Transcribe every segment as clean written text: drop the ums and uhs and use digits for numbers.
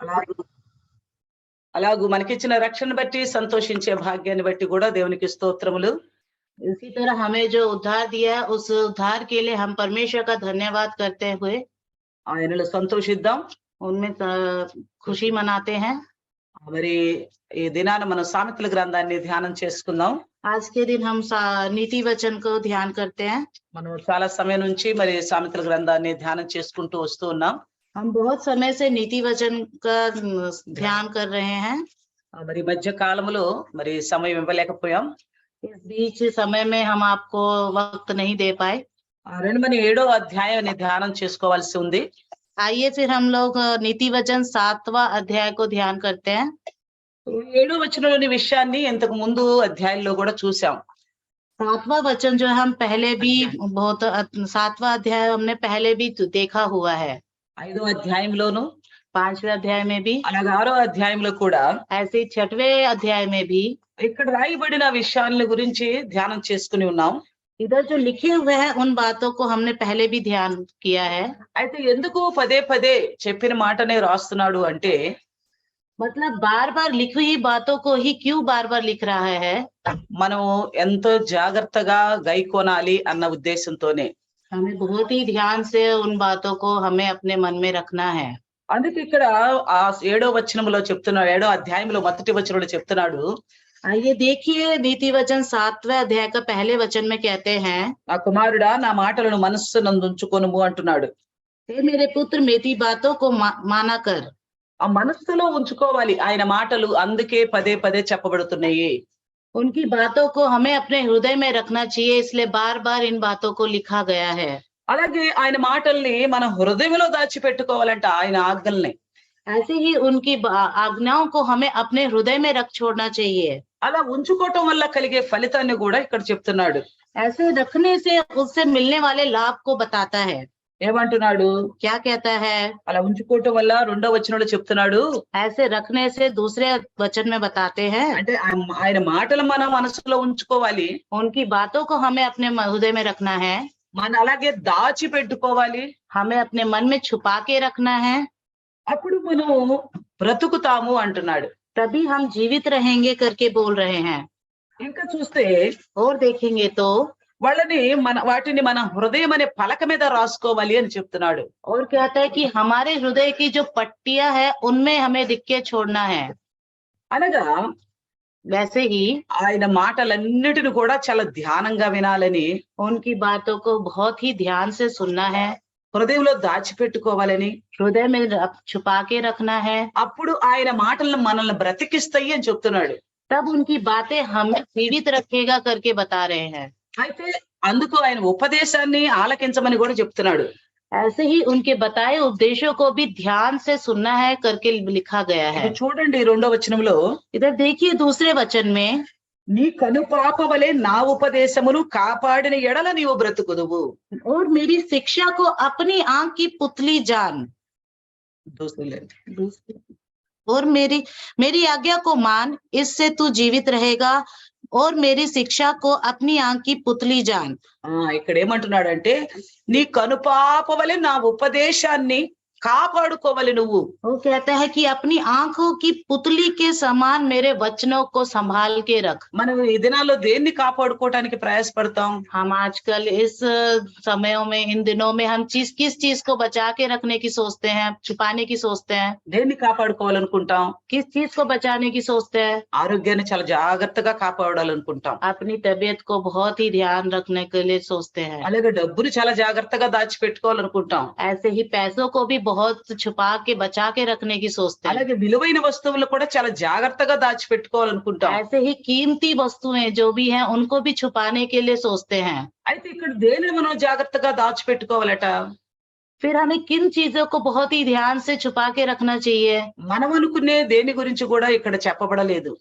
అలాగూ అలాగూ మనకిచ్చిన రక్షణ బట్టి సంతోషించే భాగ్యాన్ని బట్టి కూడా దేవునికి స్తోత్రములు. इसी तरह हमें जो उद्धार दिया है, उस उद्धार के लिए हम परमेश्वर का धन्यवाद करते हुए ఆయనలో సంతోషిద్దాం. उनमें खुशी मनाते हैं। మరి ఈ దినాన మనం సామెతల గ్రంథాన్ని ధ్యానం చేసుకుందాం. आज के दिन हम नीति वचन को ध्यान करते हैं। మనం చాలా సమయం నుంచి మరి సామెతల గ్రంథాన్ని ధ్యానం చేసుకుంటూ వస్తూ ఉన్నాం. हम बहुत समय से नीति वचन का ध्यान कर रहे हैं। మరి మధ్య కాలంలో మరి సమయం ఇవ్వలేకపోయాం. इस बीच समय में हम आपको वक्त नहीं दे पाए। రెండు మరి 7వ అధ్యాయాన్ని ధ్యానం చేసుకోవాల్సి ఉంది. आइए फिर हम लोग नीति वचन 7वां अध्याय को ध्यान करते हैं। 7వ వచనంలోని విషయాన్ని ఇంతకు ముందు అధ్యాయంలో కూడా చూసాం. 7वां वचन जो हम पहले भी बहुत 7वां अध्याय हमने पहले भी देखा हुआ है। 5వ అధ్యాయంలోను 5वें अध्याय में भी, అలాగే 6వ అధ్యాయంలో కూడా ऐसे 6वें अध्याय में भी ఇక్కడ రాయబడిన విషయాల గురించి ధ్యానం చేసుకుని ఉన్నాం. इधर जो लिखे हुए हैं उन बातों को हमने पहले भी ध्यान किया है। అయితే ఎందుకు పదే పదే చెప్పిన మాటనే రాస్తున్నాడు అంటే, मतलब बार बार लिखी हुई बातों को ही क्यों बार बार लिख रहा है? మనం ఎంతో జాగ్రత్తగా గైకొనాలి అన్న ఉద్దేశంతోనే. हमें बहुत ही ध्यान से उन बातों को हमें अपने मन में रखना है। అందుకే ఇక్కడ ఆ 7వ వచనంలో చెప్తున్నాడు, 7వ అధ్యాయంలో మొదటి వచనంలో చెప్తున్నాడు, आइए देखिए नीति वचन 7वें अध्याय का पहले वचन में कहते हैं, నా కుమారుడా నా మాటలను మనస్సునందుంచుకొనుము అంటున్నాడు. हे मेरे पुत्र मेरी बातों को माना कर। ఆ మనస్సులో ఉంచుకోవాలి ఆయన మాటలు, అందుకే పదే పదే చెప్పబడుతున్నాయి. उनकी बातों को हमें अपने हृदय में रखना चाहिए, इसलिए बार बार इन बातों को लिखा गया है। అలాగే ఆయన మాటల్ని మన హృదయంలో దాచిపెట్టుకోవాలంట, ఆయన ఆజ్ఞల్ని. ऐसे ही उनकी आज्ञाओं को हमें अपने हृदय में रख छोड़ना चाहिए। అలా ఉంచుకోవటం వల్ల కలిగే ఫలితాన్ని కూడా ఇక్కడ చెప్తున్నాడు. ऐसे रखने से उससे मिलने वाले लाभ को बताता है। ఏమంటున్నాడు? क्या कहता है? అలా ఉంచుకోవటం వల్ల 2వ వచనంలో చెప్తున్నాడు, ऐसे रखने से दूसरे वचन में बताते हैं, అంటే ఆయన మాటలు మన మనసులో ఉంచుకోవాలి, उनकी बातों को हमें अपने हृदय में रखना है, మన అలాగే దాచి పెట్టుకోవాలి, हमें अपने मन में छुपा के रखना है, అప్పుడు మనం బ్రతుకుతాము అంటున్నాడు. तभी हम जीवित रहेंगे करके बोल रहे हैं। ఇంకా చూస్తే और देखेंगे तो వాటిని మన హృదయం అనే పలక మీద రాసుకోవాలి అని చెప్తున్నాడు. और कहता है कि हमारे हृदय की जो पट्टियां है उनमें हमें लिख के छोड़ना है। అనగా वैसे ही ఆయన మాటలన్నిటిని కూడా చాలా ధ్యానంగా వినాలని, उनकी बातों को बहुत ही ध्यान से सुनना है, హృదయంలో దాచిపెట్టుకోవాలని, हृदय में छुपा के रखना है, అప్పుడు ఆయన మాటలను మనల్ని బ్రతికిస్తాయి అని చెప్తున్నాడు. तब उनकी बातें हमें जीवित रखेगा करके बता रहे हैं। అయితే అందుకు ఆయన ఉపదేశాన్ని ఆలకించమని కూడా చెప్తున్నాడు. ऐसे ही उनके बताए उपदेशों को भी ध्यान से सुनना है करके लिखा गया है। చూడండి 2వ వచనంలో, इधर देखिए दूसरे वचन में, నీ కనుపాప వలె నా ఉపదేశమును కాపాడిన ఎడల నీవు బ్రతుకుదువు। और मेरी शिक्षा को अपनी आंख की पुतली जान। और मेरी आज्ञा को मान, इससे तू जीवित रहेगा, और मेरी शिक्षा को अपनी आंख की पुतली जान। ఇక్కడ ఏమంటున్నాడంటే, నీ కనుపాప వలె నా ఉపదేశాన్ని కాపాడుకోవాలి నువ్వు। वो कहता है कि अपनी आंखों की पुतली के समान मेरे वचनों को संभाल के रख। మనం ఈ దినాల్లో దేన్ని కాపాడుకోవడానికి ప్రయాసపడతాం? हम आजकल इस समयों में, इन दिनों में हम किस चीज को बचा के रखने की सोचते हैं, छुपाने की सोचते हैं? దేన్ని కాపాడుకోవాలనుకుంటాం? किस चीज को बचाने की सोचते हैं? ఆరోగ్యాన్ని చాలా జాగ్రత్తగా కాపాడాలనుకుంటాం। अपनी तबीयत को बहुत ही ध्यान रखने के लिए सोचते हैं। అలాగే డబ్బుని చాలా జాగ్రత్తగా దాచిపెట్టుకోవాలనుకుంటాం। ऐसे ही पैसों को भी बहुत छुपा के बचा के रखने की सोचते हैं। అలాగే విలువైన వస్తువులు కూడా చాలా జాగ్రత్తగా దాచిపెట్టుకోవాలనుకుంటాం। ऐसे ही कीमती वस्तुएं जो भी हैं उनको भी छुपाने के लिए सोचते हैं। అయితే ఇక్కడ దేనిని మనం జాగ్రత్తగా దాచిపెట్టుకోవాలట? फिर हमें किन चीजों को बहुत ही ध्यान से छुपा के रखना चाहिए? మనం అనుకునే దేని గురించి కూడా ఇక్కడ చెప్పబడలేదు।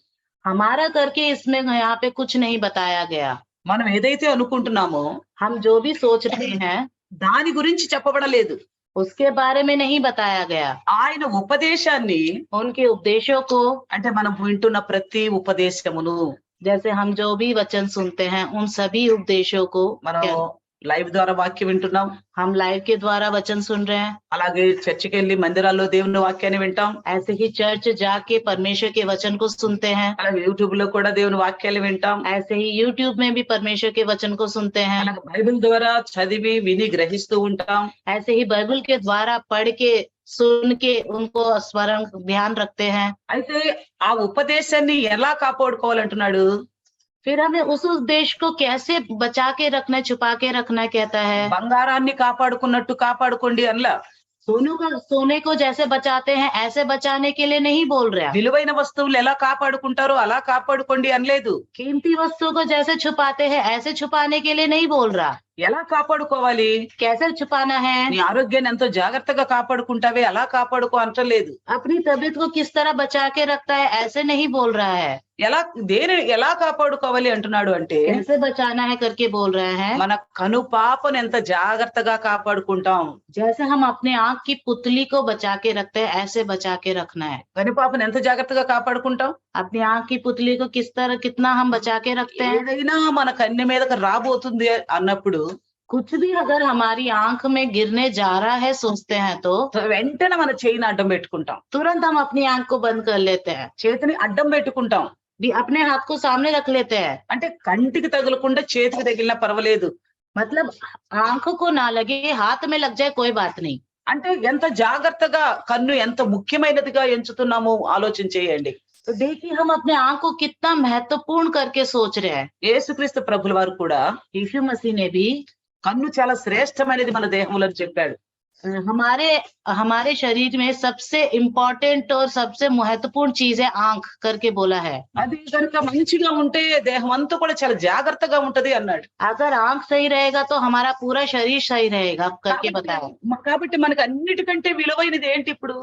हमारा करके इसमें यहाँ पे कुछ नहीं बताया गया। మనం ఏదైతే అనుకుంటున్నామో हम जो भी सोच रहे हैं దాని గురించి చెప్పబడలేదు। उसके बारे में नहीं बताया गया। ఆయన ఉపదేశాన్ని, उनके उपदेशों को, అంటే మనం వింటున్న ప్రతి ఉపదేశమును, जैसे हम जो भी वचन सुनते हैं उन सभी उपदेशों को మనం లైవ్ ద్వారా వాక్యం వింటున్నాం. हम लाइव के द्वारा वचन सुन रहे हैं। అలాగే చర్చికి వెళ్ళి మందిరాల్లో దేవుని వాక్యాన్ని వింటాం. ऐसे ही चर्च जाके परमेश्वर के वचन को सुनते हैं। అలాగే యూట్యూబ్ లో కూడా దేవుని వాక్యాలు వింటాం. ऐसे ही यूट्यूब में भी परमेश्वर के वचन को सुनते हैं। అలాగే బైబిల్ ద్వారా చదివి విని గ్రహిస్తూ ఉంటాం. ऐसे ही बाइबल के द्वारा पढ़ के सुन के उनको स्मरण ध्यान रखते हैं। అయితే ఆ ఉపదేశాన్ని ఎలా కాపాడుకోవాలంటున్నాడు? फिर हमें उस उद्देश्य को कैसे बचा के रखना, छुपा के रखना कहता है। బంగారాన్ని కాపాడుకున్నట్టు కాపాడుకోండి అనలా. सोने को जैसे बचाते हैं ऐसे बचाने के लिए नहीं बोल रहा। విలువైన వస్తువులు ఎలా కాపాడుకుంటారో అలా కాపాడుకోండి అనలేదు. कीमती वस्तुओं को जैसे छुपाते हैं ऐसे छुपाने के लिए नहीं बोल रहा। ఎలా కాపాడుకోవాలి? कैसे छुपाना है? నీ ఆరోగ్యాన్ని ఎంతో జాగ్రత్తగా కాపాడుకుంటావే అలా కాపాడుకో అంటలేదు. अपनी तबीयत को किस तरह बचा के रखता है ऐसे नहीं बोल रहा है। ఎలా కాపాడుకోవాలి అంటున్నాడు అంటే कैसे बचाना है करके बोल रहे हैं। మన కనుపాపను ఎంత జాగ్రత్తగా కాపాడుకుంటాం. जैसे हम अपने आँख की पुतली को बचा के रखते हैं ऐसे बचा के रखना है। కనుపాపను ఎంత జాగ్రత్తగా కాపాడుకుంటాం? अपनी आँख की पुतली को कितना हम बचा के रखते हैं। ఏదైనా మన కన్ను మీదకి రాబోతుంది అన్నప్పుడు कुछ भी अगर हमारी आंख में गिरने जा रहा है सोचते हैं तो వెంటనే మన చేయిని అడ్డం పెట్టుకుంటాం. तुरंत हम अपनी आंख को बंद कर लेते हैं। చేతిని అడ్డం పెట్టుకుంటాం. अपने हाथ को सामने रख लेते हैं। అంటే కంటికి తగలకుండా చేతికి తగిలినా పర్వాలేదు. मतलब आंख को ना लगे हाथ में लग जाए कोई बात नहीं। అంటే ఎంత జాగ్రత్తగా కన్ను ఎంత ముఖ్యమైనదిగా ఎంచుతున్నామో ఆలోచన చేయండి. तो देखिए हम अपने आंख को कितना महत्वपूर्ण करके सोच रहे हैं। యేసుక్రీస్తు ప్రభుల వారు కూడా यीशु मसीह ने भी కన్ను చాలా శ్రేష్టమైనది మన దేహంలో అని చెప్పాడు. हमारे शरीर में सबसे इम्पोर्टेंट और सबसे महत्वपूर्ण चीज है आंख करके बोला है। అది కనుక మంచిగా ఉంటే దేహం అంతా కూడా చాలా జాగ్రత్తగా ఉంటది అన్నాడు. अगर आंख सही रहेगा तो हमारा पूरा शरीर सही रहेगा करके बताया। కాబట్టి మనకు అన్నిటికంటే విలువైనది ఏంటి ఇప్పుడు?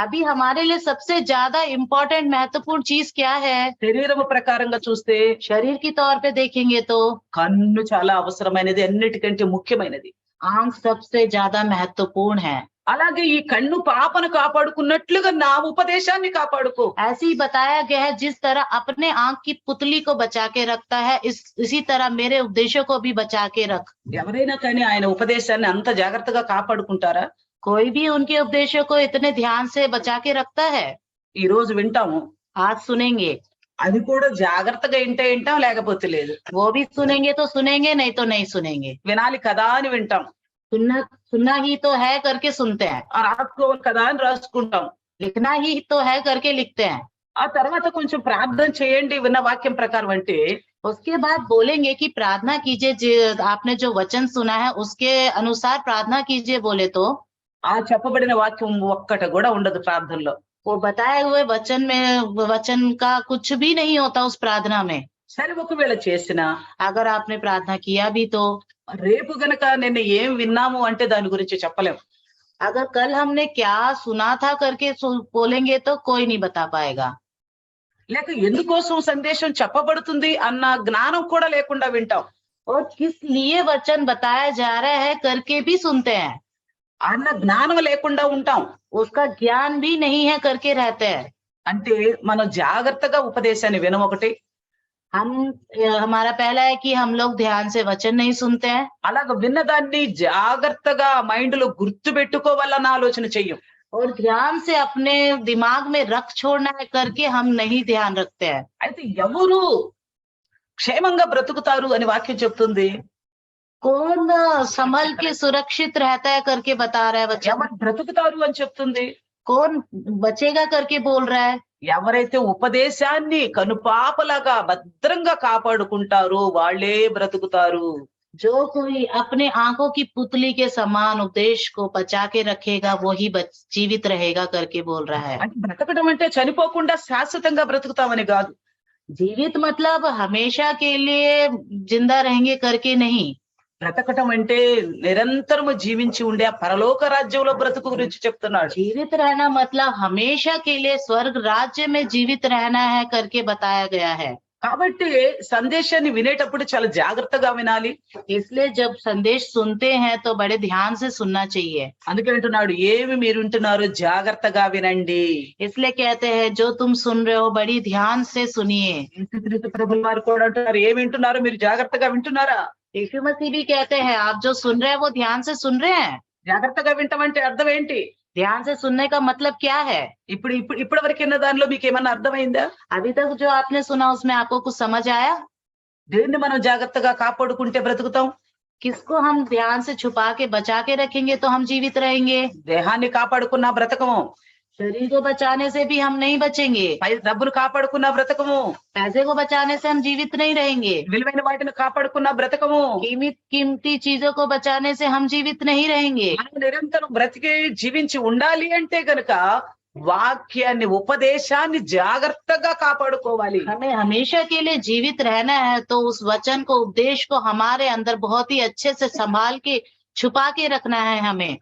अभी हमारे लिए सबसे ज्यादा इम्पोर्टेंट महत्वपूर्ण चीज क्या है? శరీరము ప్రకారంగా చూస్తే शरीर की तौर पे देखेंगे तो కన్ను చాలా అవసరమైనది, అన్నిటికంటే ముఖ్యమైనది. आंख सबसे ज्यादा महत्वपूर्ण है। అలాగే ఈ కన్ను పాపను కాపాడుకున్నట్లుగా నా ఉపదేశాన్ని కాపాడుకో. ऐसे ही बताया गया है जिस तरह अपने आंख की पुतली को बचा के रखता है इसी तरह मेरे उपदेशों को भी बचा के रख। ఎవరైనా కానీ ఆయన ఉపదేశాన్ని అంత జాగ్రత్తగా కాపాడుకుంటారా? कोई भी उनके उपदेशों को इतने ध्यान से बचा के रखता है? ఈ రోజు వింటాము, आज सुनेंगे, అది కూడా జాగ్రత్తగా వింటాం లేకపోతే లేదు. वो भी सुनेंगे तो सुनेंगे नहीं तो नहीं सुनेंगे। వినాలి కదా అని వింటాం, सुनना ही तो है करके सुनते हैं, రాసుకోవాలి కదా అని రాసుకుంటాం, लिखना ही तो है करके लिखते हैं। ఆ తర్వాత కొంచెం ప్రార్థన చేయండి విన్న వాక్యం ప్రకారం అంటే उसके बाद बोलेंगे कि प्रार्थना कीजिए, आपने जो वचन सुना है उसके अनुसार प्रार्थना कीजिए बोले तो ఆ చెప్పబడిన వాక్యం ఒక్కట కూడా ఉండదు ప్రార్థనలో. वो बताए हुए वचन का कुछ भी नहीं होता उस प्रार्थना में। సరే ఒకవేళ చేసినా अगर आपने प्रार्थना किया भी तो రేపు గనక నిన్న ఏం విన్నాము అంటే దాని గురించి చెప్పలేం. अगर कल हमने क्या सुना था करके बोलेंगे तो कोई नहीं बता पाएगा। లేక ఎందుకోసం సందేశం చెప్పబడుతుంది అన్న జ్ఞానం కూడా లేకుండా వింటాం. और किस लिए वचन बताया जा रहा है करके भी सुनते हैं, అన్న జ్ఞానం లేకుండా ఉంటాం. उसका ज्ञान भी नहीं है करके रहते हैं। అంటే మనం జాగ్రత్తగా ఉపదేశాన్ని వినమొకటి, हमारा पहला है कि हम लोग ध्यान से वचन नहीं सुनते हैं। అలాగ విన్నదాన్ని జాగ్రత్తగా మైండ్ లో గుర్తు పెట్టుకోవాలన్న ఆలోచన చెయ్యం. और ध्यान से अपने दिमाग में रख छोड़ना है करके हम नहीं ध्यान रखते हैं। అయితే ఎవరు క్షేమంగా బ్రతుకుతారు అని వాక్యం చెప్తుంది? कौन संभल के सुरक्षित रहता है करके बता रहा है वचन। ఎవరు బ్రతుకుతారు అని చెప్తుంది? कौन बचेगा करके बोल रहा है। ఎవరైతే ఉపదేశాన్ని కనుపాపలాగా భద్రంగా కాపాడుకుంటారో వాళ్ళే బ్రతుకుతారు. जो कोई अपने आंखों की पुतली के समान उपदेश को बचा के रखेगा वही जीवित रहेगा करके बोल रहा है। అంటే బ్రతకడం అంటే చనిపోకుండా శాశ్వతంగా బ్రతుకుతామని కాదు. जीवित मतलब हमेशा के लिए जिंदा रहेंगे करके नहीं। బ్రతకటం అంటే నిరంతరము జీవించి ఉండే ఆ పరలోక రాజ్యంలో బ్రతుకు గురించి చెప్తున్నాడు. जीवित रहना मतलब हमेशा के लिए स्वर्ग राज्य में जीवित रहना है करके बताया गया है। కాబట్టి సందేశాన్ని వినేటప్పుడు చాలా జాగ్రత్తగా వినాలి. इसलिए जब संदेश सुनते हैं तो बड़े ध्यान से सुनना चाहिए। అందుకే అంటున్నాడు ఏమి మీరు వింటున్నారో జాగ్రత్తగా వినండి. इसलिए कहते हैं जो तुम सुन रहे हो बड़ी ध्यान से सुनिए। యేసుక్రీస్తు ప్రభుల వారు కూడా అంటున్నారు ఏమి వింటున్నారో మీరు జాగ్రత్తగా వింటున్నారా? यीशु मसीह भी कहते हैं, आप जो सुन रहे हैं वो ध्यान से सुन रहे हैं। జాగ్రత్తగా వింటామంటే అర్థం ఏంటి? ध्यान से सुनने का मतलब क्या है? ఇప్పటి వరకు విన్న దానిలో మీకు ఏమన్నా అర్థమైందా? अभी तक जो आपने सुना उसमें आपको कुछ समझ आया? దేన్ని మనం జాగ్రత్తగా కాపాడుకుంటే బ్రతుకుతాం? किसको हम ध्यान से छुपा के बचा के रखेंगे तो हम जीवित रहेंगे? దేహాన్ని కాపాడుకున్నా బ్రతకము, शरीर को बचाने से भी हम नहीं बचेंगे, డబ్బును కాపాడుకున్నా బ్రతకము, पैसे को बचाने से हम जीवित नहीं रहेंगे, విలువైన వాటిని కాపాడుకున్నా బ్రతకము. कीमती चीजों को बचाने से हम जीवित नहीं रहेंगे। మనం నిరంతరం బ్రతికి జీవించి ఉండాలి అంటే గనుక వాక్యాన్ని, ఉపదేశాన్ని జాగ్రత్తగా కాపాడుకోవాలి. हमें हमेशा के लिए जीवित रहना है तो उस वचन को, उपदेश को हमारे अंदर बहुत ही अच्छे से संभाल के छुपा के रखना है हमें।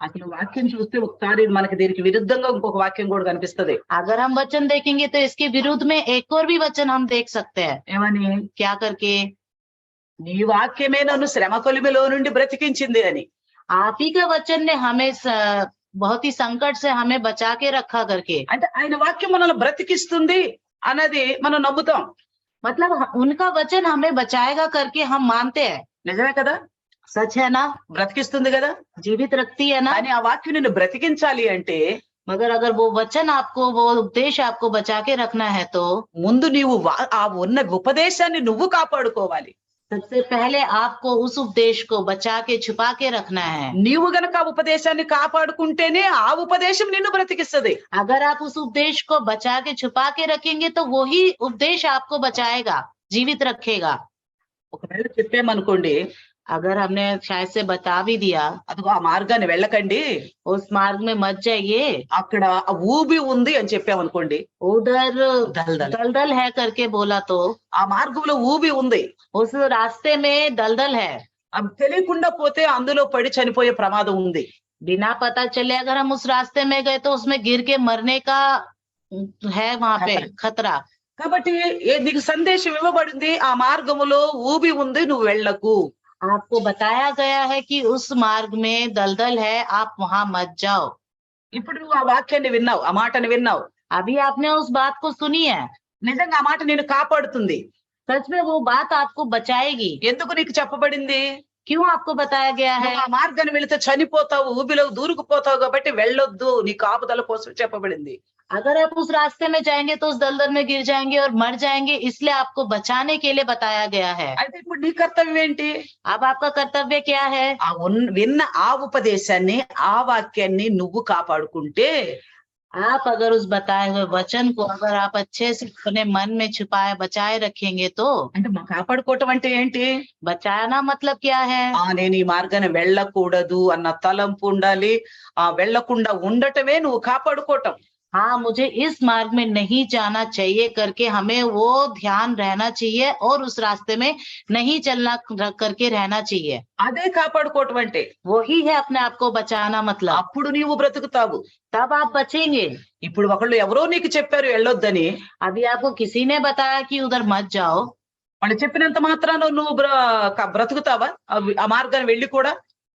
అసలు వాక్యం చూస్తే ఒకసారి మనకి దీనికి విరుద్ధంగా ఇంకొక వాక్యం కూడా కనిపిస్తది. अगर हम वचन देखेंगे तो इसके विरुद्ध में एक और भी वचन हम देख सकते हैं। ఏమని? क्या करके? నీ వాక్యమే నన్ను శ్రమ కొలిమిలో నుండి బ్రతికించింది అని. आप ही का वचन ने हमें बहुत ही संकट से हमें बचा के रखा करके। అంటే ఆయన వాక్యం మనల్ని బ్రతికిస్తుంది అన్నది మనం నమ్ముతాం. मतलब उनका वचन हमें बचाएगा करके हम मानते हैं। నిజమే కదా? सच है ना? బ్రతికిస్తుంది కదా? जीवित रखती है ना? కానీ ఆ వాక్యం నిన్ను బ్రతికించాలి అంటే मगर अगर वो वचन आपको, वो उपदेश आपको बचा के रखना है तो ముందు నీవు ఆ ఉన్న ఉపదేశాన్ని నువ్వు కాపాడుకోవాలి. सबसे पहले आपको उस उपदेश को बचा के छुपा के रखना है। నీవు గనక ఆ ఉపదేశాన్ని కాపాడుకుంటేనే ఆ ఉపదేశం నిన్ను బ్రతికిస్తది. अगर आप उस उपदेश को बचा के छुपा के रखेंगे तो वही उपदेश आपको बचाएगा, जीवित रखेगा। ఒకవేళ చెప్పామనుకోండి, अगर हमने शायद से बता भी दिया, అదిగో ఆ మార్గాన్ని వెళ్ళకండి, उस मार्ग में मत जाइए, అక్కడ ఆ ఊబి ఉంది అని చెప్పామనుకోండి, उधर దల్దల్, दलदल है करके बोला तो ఆ మార్గంలో ఊబి ఉంది, उस रास्ते में दलदल है, అది తెలియకుండా పోతే అందులో పడి చనిపోయే ప్రమాదం ఉంది. बिना पता चले अगर हम उस रास्ते में गए तो उसमें गिर के मरने का है वहां पे खतरा। కాబట్టి నీకు సందేశం ఇవ్వబడింది, ఆ మార్గములో ఊబి ఉంది, నువ్వు వెళ్ళకు. आपको बताया गया है कि उस मार्ग में दलदल है, आप वहां मत जाओ। ఇప్పుడు నువ్వు ఆ వాక్యాన్ని విన్నావు, ఆ మాటని విన్నావు, अभी आपने उस बात को सुनी है, నిజంగా ఆ మాట నిన్ను కాపాడుతుంది. सच में वो बात आपको बचाएगी। ఎందుకు నీకు చెప్పబడింది? क्यों आपको बताया गया है? నువ్వు ఆ మార్గాన్ని వెళితే చనిపోతావు, ఊబిలో దూరుకుపోతావు కాబట్టి వెళ్ళొద్దు, నీ కాపుదల కోసం చెప్పబడింది. अगर आप उस रास्ते में जाएंगे तो उस दलदल में गिर जाएंगे और मर जाएंगे, इसलिए आपको बचाने के लिए बताया गया है। అయితే ఇప్పుడు నీ కర్తవ్యం ఏంటి? अब आपका कर्तव्य क्या है? ఆ విన్న ఆ ఉపదేశాన్ని, ఆ వాక్యాన్ని నువ్వు కాపాడుకుంటే, आप अगर उस बताए हुए वचन को अगर आप अच्छे से अपने मन में छुपाए बचाए रखेंगे तो, అంటే మా కాపాడుకోవటం అంటే ఏంటి? बचाना मतलब क्या है? నేను ఈ మార్గాన్ని వెళ్ళకూడదు అన్న తలంపు ఉండాలి. వెళ్ళకుండా ఉండటమే నువ్వు కాపాడుకోవటం. हाँ, मुझे इस मार्ग में नहीं जाना चाहिए करके हमें वो ध्यान रहना चाहिए और उस रास्ते में नहीं चलना करके रहना चाहिए। అదే కాపాడుకోవటం అంటే. वही है अपने आप को बचाना मतलब। అప్పుడు నీవు బ్రతుకుతావు. तब आप बचेंगे। ఇప్పుడు ఒకళ్ళు ఎవరో నీకు చెప్పారు వెళ్ళొద్దని, अभी आपको किसी ने बताया कि उधर मत जाओ, వాళ్ళు చెప్పినంత మాత్రాన నువ్వు బ్రతుకుతావా? ఆ మార్గాన్ని వెళ్ళి కూడా?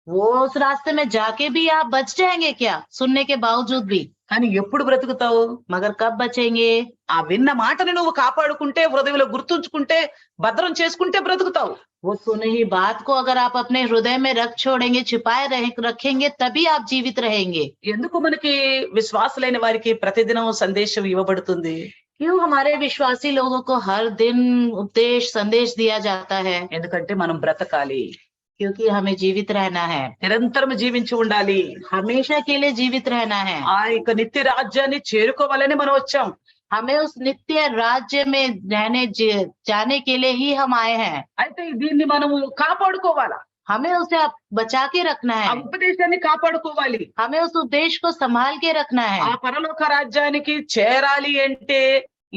वो उस रास्ते में जाके भी आप बच जाएंगे क्या? सुनने के बावजूद भी। కానీ ఎప్పుడు బ్రతుకుతావు? मगर कब बचेंगे? ఆ విన్న మాటని నువ్వు కాపాడుకుంటే, హృదయంలో గుర్తుంచుకుంటే, భద్రం చేసుకుంటే బ్రతుకుతావు. वो सुनी हुई बात को अगर आप अपने हृदय में रख छोड़ेंगे, छिपाए रखेंगे, तभी आप जीवित रहेंगे। ఎందుకు మనకి విశ్వాసులైన వారికి ప్రతిదినం సందేశం ఇవ్వబడుతుంది? क्यों हमारे विश्वासी लोगों को हर दिन उपदेश संदेश दिया जाता है? ఎందుకంటే మనం బ్రతకాలి, क्योंकि हमें जीवित रहना है, నిరంతరం జీవించి ఉండాలి, हमेशा के लिए जीवित रहना है। ఆ యొక్క నిత్య రాజ్యాన్ని చేరుకోవాలని మనం వచ్చాం. हमें उस नित्य राज्य में जाने के लिए ही हम आए हैं। అయితే దీన్ని మనము కాపాడుకోవాలా, हमें उसे बचा के रखना ఆ है, ఉపదేశాన్ని కాపాడుకోవాలి. हमें उस उपदेश को संभाल के रखना ఆ है। పరలోక రాజ్యానికి చేరాలి అంటే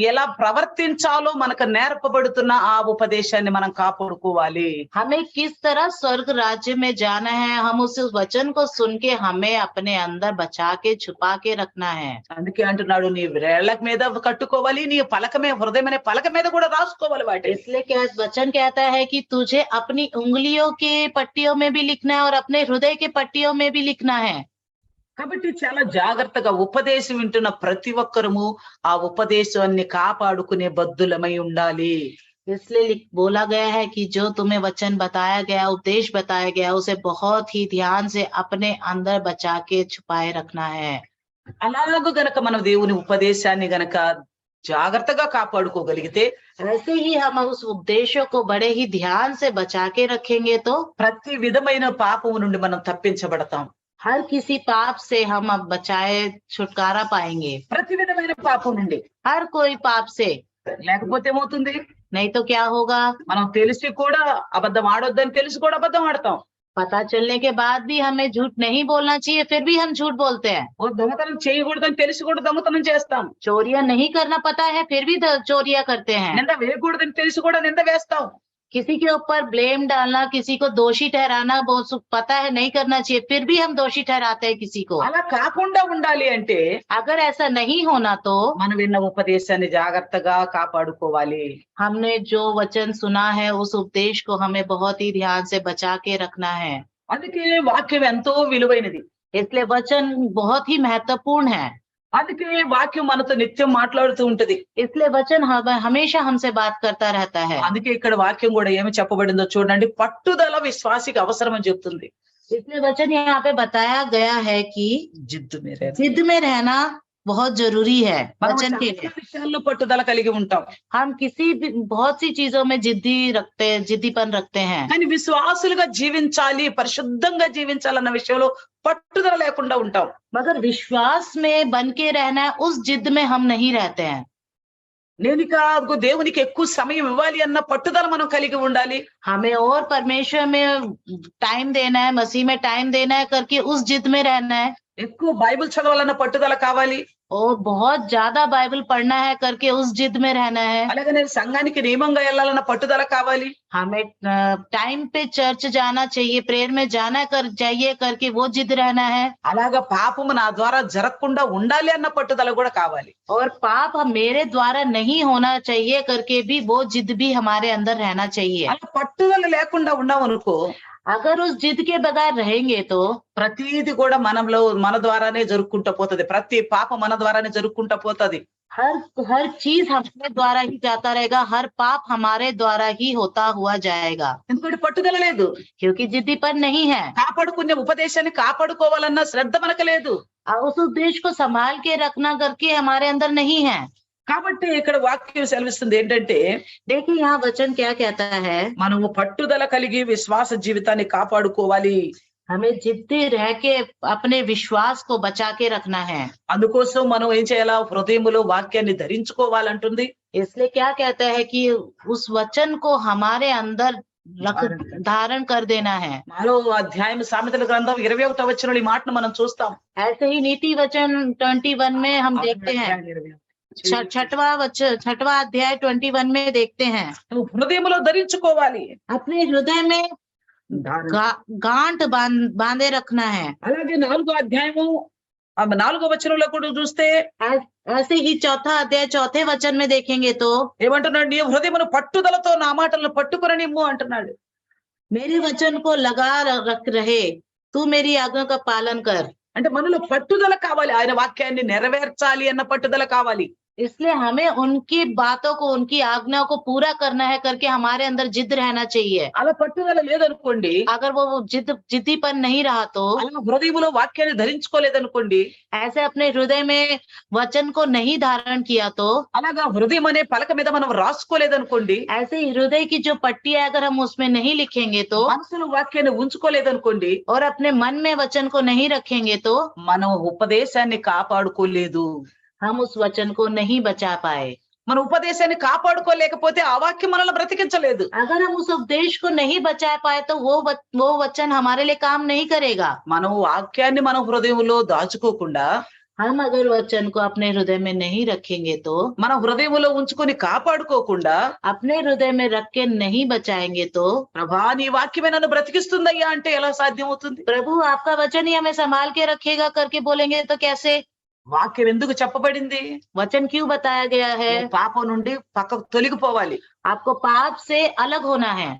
ఎలా ప్రవర్తించాలో మనకు నేర్పబడుతున్న ఆ ఉపదేశాన్ని మనం కాపాడుకోవాలి. हमें किस तरह स्वर्ग राज्य में जाना है, हम उस वचन को सुन के हमें अपने अंदर बचा के छुपा के रखना है। అందుకే అంటున్నాడు, నీ వేళ్ల మీద కట్టుకోవాలి, నీ హృదయం అనే పలక మీద కూడా రాసుకోవాలి వాటి. इसलिए क्या वचन कहता है कि तुझे अपनी उंगलियों के पट्टियों में भी लिखना है और अपने हृदय के पट्टियों में भी लिखना है। కాబట్టి చాలా జాగ్రత్తగా ఉపదేశం వింటున్న ప్రతి ఒక్కరము ఆ ఉపదేశాన్ని కాపాడుకునే బద్దులమై ఉండాలి. इसलिए बोला गया है कि जो तुम्हें वचन बताया गया, उपदेश बताया गया, उसे बहुत ही ध्यान से अपने अंदर बचा के छुपाए रखना है। అలాగ గనక మనం దేవుని ఉపదేశాన్ని గనక జాగ్రత్తగా కాపాడుకోగలిగితే ऐसे ही हम उस उपदेशों को बड़े ही ध्यान से बचा के रखेंगे तो ప్రతి విధమైన పాపము నుండి మనం తప్పించబడతాం. हर किसी पाप से हम अब बचाए छुटकारा पाएंगे। ప్రతి విధమైన పాపం నుండి. हर कोई पाप से, లేకపోతే ఏమవుతుంది? नहीं तो क्या होगा? మనం తెలిసి కూడా అబద్ధం ఆడొద్దని తెలిసి కూడా అబద్ధం ఆడతాం. पता चलने के बाद भी हमें झूठ नहीं बोलना चाहिए, फिर भी हम झूठ बोलते हैं। ఓ దొంగతనం చేయకూడదని తెలిసి కూడా దొంగతనం చేస్తాం. चोरियां नहीं करना पता है, फिर भी चोरियां करते हैं। నింద వేయకూడదని తెలిసి కూడా నింద వేస్తాం. किसी के ऊपर ब्लेम डालना, किसी को दोषी ठहराना बहुत पता है नहीं करना चाहिए, फिर भी हम दोषी ठहराते हैं किसी को। అలా కాకుండా ఉండాలి అంటే अगर ऐसा नहीं होना तो మనం విన్న ఉపదేశాన్ని జాగ్రత్తగా కాపాడుకోవాలి. हमने जो वचन सुना है उस उपदेश को हमें बहुत ही ध्यान से बचा के रखना है। అందుకే వాక్యం ఎంతో విలువైనది. इसलिए वचन बहुत ही महत्वपूर्ण है। అందుకే వాక్యం మనతో నిత్యం మాట్లాడుతూ ఉంటది. इसलिए वचन हमेशा हमसे बात करता रहता है। అందుకే ఇక్కడ వాక్యం కూడా ఏమి చెప్పబడిందో చూడండి. పట్టుదల విశ్వాసికి అవసరం అని చెప్తుంది. इसलिए वचन यहाँ पे बताया गया है कि జిద్దు మీరే जिद में रहना बहुत जरूरी है మనం वचन के చాలా लिए। విషయాల్లో పట్టుదల కలిగి ఉంటాం. हम किसी भी बहुत सी चीजों में जिद्दीपन रखते हैं, కానీ విశ్వాసులుగా జీవించాలి, పరిశుద్ధంగా జీవించాలన్న విషయంలో పట్టుదల లేకుండా ఉంటాం. मगर विश्वास में बन के रहना है उस जिद में हम नहीं रहते हैं। నేను ఇక దేవునికి ఎక్కువ సమయం ఇవ్వాలి అన్న పట్టుదల మనం కలిగి ఉండాలి. हमें और परमेश्वर में टाइम देना है, मसीह में टाइम देना है करके उस जिद में रहना है। ఎక్కువ బైబిల్ చదవాలన్న పట్టుదల కావాలి. और बहुत ज्यादा बाइबल पढ़ना है करके उस जिद में रहना है। అలాగే నేను సంఘానికి నియమంగా వెళ్ళాలన్న పట్టుదల కావాలి. हमें टाइम पे चर्च जाना चाहिए, प्रेयर में जाना चाहिए करके वो जिद रहना है। అలాగా పాపము నా ద్వారా జరగకుండా ఉండాలి అన్న పట్టుదల కూడా కావాలి. और पाप मेरे द्वारा नहीं होना चाहिए करके भी वो जिद भी हमारे अंदर रहना चाहिए। అలా పట్టుదల లేకుండా ఉన్నాం అనుకో अगर उस जिद के बगैर रहेंगे तो ప్రతిది కూడా మన ద్వారానే జరుపుకుంటూ పోతది. ప్రతి పాప మన ద్వారానే జరుపుకుంటూ పోతది. हर चीज हमारे द्वारा ही जाता रहेगा, हर पाप हमारे द्वारा ही होता हुआ जाएगा, ఎందుకంటే పట్టుదల లేదు. क्योंकि जिद्दीपन नहीं है। కాపాడుకునే ఉపదేశాన్ని కాపాడుకోవాలన్న శ్రద్ధ మనకు లేదు. उस उद्देश्य को संभाल के रखना करके हमारे अंदर नहीं है। కాబట్టి ఇక్కడ వాక్యం సెలవిస్తుంది ఏంటంటే देखिए यहाँ वचन क्या कहता है, మనము పట్టుదల కలిగి విశ్వాస జీవితాన్ని కాపాడుకోవాలి. हमें जिद्दी रह के अपने विश्वास को बचा के रखना है। అందుకోసం మనం ఏం చేయాలా? హృదయములో వాక్యాన్ని ధరించుకోవాలంటుంది. इसलिए क्या कहता है कि उस वचन को हमारे अंदर धारण कर देना है। మరో అధ్యాయం సామెతల గ్రంథం 21వ వచనంలో ఈ మాటను మనం చూస్తాం. ऐसे ही नीति वचन 21 में हम देखते हैं, छठवां अध्याय 21 में देखते हैं, నువ్వు హృదయములో ధరించుకోవాలి. अपने हृदय में गांठ बांधे रखना है। అలాగే 4వ అధ్యాయము 4వ వచనంలో కూడా చూస్తే ऐसे ही चौथा अध्याय 4थे वचन में देखेंगे तो ఏమంటున్నాడు? నీ హృదయమును పట్టుదలతో నా మాటలను పట్టుకొననిమ్ము అంటున్నాడు. मेरे वचन को लगा रख रहे, तू मेरी आज्ञा का पालन कर। అంటే మనలో పట్టుదల కావాలి. ఆయన వాక్యాన్ని నెరవేర్చాలి అన్న పట్టుదల కావాలి. इसलिए हमें उनकी बातों को, उनकी आज्ञा को पूरा करना है करके हमारे अंदर जिद रहना चाहिए। అలా పట్టుదల లేదనుకోండి, अगर वो जिद्दीपन नहीं रहा तो, అలా హృదయములో వాక్యాన్ని ధరించుకోలేదనుకోండి, ऐसे अपने हृदय में वचन को नहीं धारण किया तो, అలాగా హృదయం అనే పలక మీద మనం రాసుకోలేదనుకోండి, ऐसे हृदय की जो पट्टी है अगर हम उसमें नहीं लिखेंगे तो, మనసులో వాక్యాన్ని ఉంచుకోలేదనుకోండి, और अपने मन में वचन को नहीं रखेंगे तो మనం ఉపదేశాన్ని కాపాడుకోలేదు. हम उस वचन को नहीं बचा पाए। మన ఉపదేశాన్ని కాపాడుకోలేకపోతే ఆ వాక్యం మనల్ని బ్రతికించలేదు. अगर हम उस उपदेश को नहीं बचा पाए तो वो वचन हमारे लिए काम नहीं करेगा। మనం వాక్యాన్ని మన హృదయంలో దాచుకోకుండా हम अगर वचन को अपने हृदय में नहीं रखेंगे तो, మన హృదయంలో ఉంచుకొని కాపాడుకోకుండా अपने हृदय में रख के नहीं बचाएंगे तो, ప్రభా నీ వాక్యమే నన్ను బ్రతికిస్తుందయ్యా అంటే ఎలా సాధ్యం అవుతుంది? प्रभु आपका वचन ही हमें संभाल के रखेगा करके बोलेंगे तो कैसे? వాక్యం ఎందుకు చెప్పబడింది? वचन क्यों बताया गया है? పాపం నుండి పక్కకు తొలగిపోవాలి. आपको पाप से अलग होना है।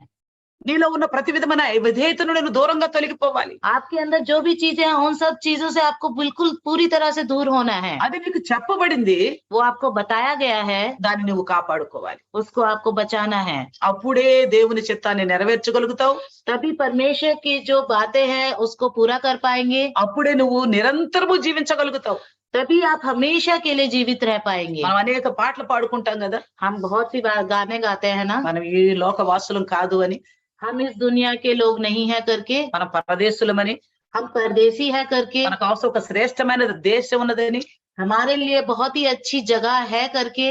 నీలో ఉన్న ప్రతి విధమైన విధేయతను నేను దూరంగా తొలగిపోవాలి. आपके अंदर जो भी चीजें हैं उन सब चीजों से आपको बिल्कुल पूरी तरह से दूर होना है। అది నీకు చెప్పబడింది, वो आपको बताया गया है, దాన్ని నువ్వు కాపాడుకోవాలి. उसको आपको बचाना है। అప్పుడే దేవుని చిత్తాన్ని నెరవేర్చగలుగుతావు. तभी परमेश्वर की जो बातें हैं उसको पूरा कर पाएंगे। అప్పుడే నువ్వు నిరంతరము జీవించగలుగుతావు. तभी आप हमेशा के लिए जीवित रह पाएंगे। మనం అనేక పాటలు పాడుకుంటాం కదా, हम बहुत सी बार गाने गाते हैं ना, మనం ఈ లోక వాసులం కాదు అని, हम इस दुनिया के लोग नहीं है करके, మన పరదేశులమని, हम परदेसी है करके, మనకు అవసరం ఒక శ్రేష్టమైన దేశం ఉన్నదని, हमारे लिए बहुत ही अच्छी जगह है करके।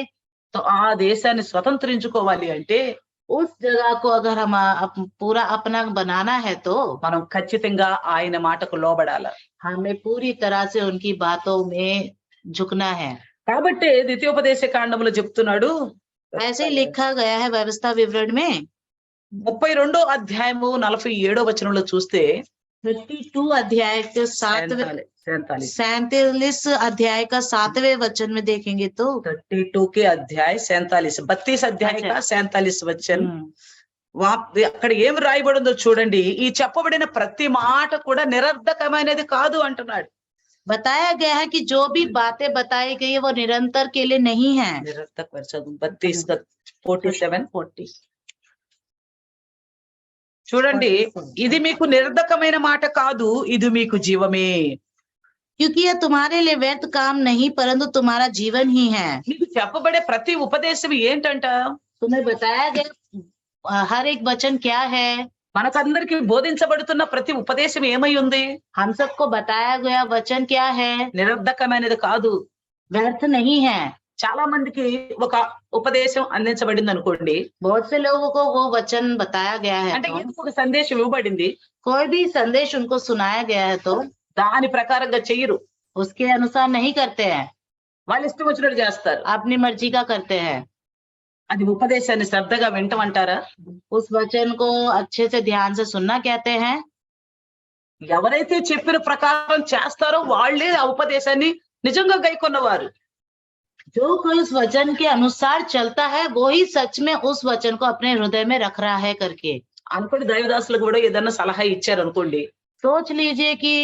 తో ఆ దేశాన్ని స్వతంత్రించుకోవాలి అంటే उस जगह को अगर हम पूरा अपना बनाना है तो మనం ఖచ్చితంగా ఆయన మాటకు లోబడాల. हमें पूरी तरह से उनकी बातों में झुकना है। కాబట్టి ద్వితీయోపదేశ కాండములో చెప్తున్నాడు, ऐसे ही लिखा गया है व्यवस्था विवरण में 32 అధ్యాయము 47 వచనంలో చూస్తే 32 अध्याय के 7वें 47 47 अध्याय का 7वें वचन में देखेंगे तो 32 के अध्याय 47 32 अध्याय का 47 वचन అక్కడ ఏం రాయబడిందో చూడండి. ఈ చెప్పబడిన ప్రతి మాట కూడా నిరర్ధకమైనది కాదు అంటున్నాడు. बताया गया है कि जो भी बातें बताई गई है वो निरंतर के लिए नहीं है। నిరర్ధక వర్షం 32 का 47 40 చూడండి, ఇది మీకు నిరర్ధకమైన మాట కాదు, ఇది మీకు జీవమే. क्योंकि यह तुम्हारे लिए व्यर्थ काम नहीं परंतु तुम्हारा जीवन ही है। మీకు చెప్పబడే ప్రతి ఉపదేశం ఏంటంట? तुम्हें बताया गया हर एक वचन क्या है। మనకందరికి బోధించబడుతున్న ప్రతి ఉపదేశం ఏమై ఉంది? हम सबको बताया गया वचन क्या है, నిరర్ధకమైనది కాదు. व्यर्थ नहीं है। చాలా మందికి ఒక ఉపదేశం అందించబడింది అనుకోండి, बहुत से लोगों को वो वचन बताया गया है అంటే तो, ఏదో ఒక సందేశం ఇవ్వబడింది, कोई भी संदेश उनको सुनाया गया है तो దాని ప్రకారంగా చెయ్యరు. उसके अनुसार नहीं करते हैं, వాళ్ళు ఇష్టం వచ్చినట్టు చేస్తారు. अपनी मर्जी का करते हैं। అది ఉపదేశాన్ని శ్రద్ధగా వింటమంటారా? उस वचन को अच्छे से ध्यान से सुनना कहते हैं। ఎవరైతే చెప్పిన ప్రకారం చేస్తారో వాళ్ళే ఆ ఉపదేశాన్ని నిజంగా గైకొన్నవారు. जो कोई उस वचन के अनुसार चलता है वो ही सच में उस वचन को अपने हृदय में रख रहा है करके। అనుకోండి, దైవదాసులు కూడా ఏదన్నా సలహా ఇచ్చారు అనుకోండి, सोच लीजिए कि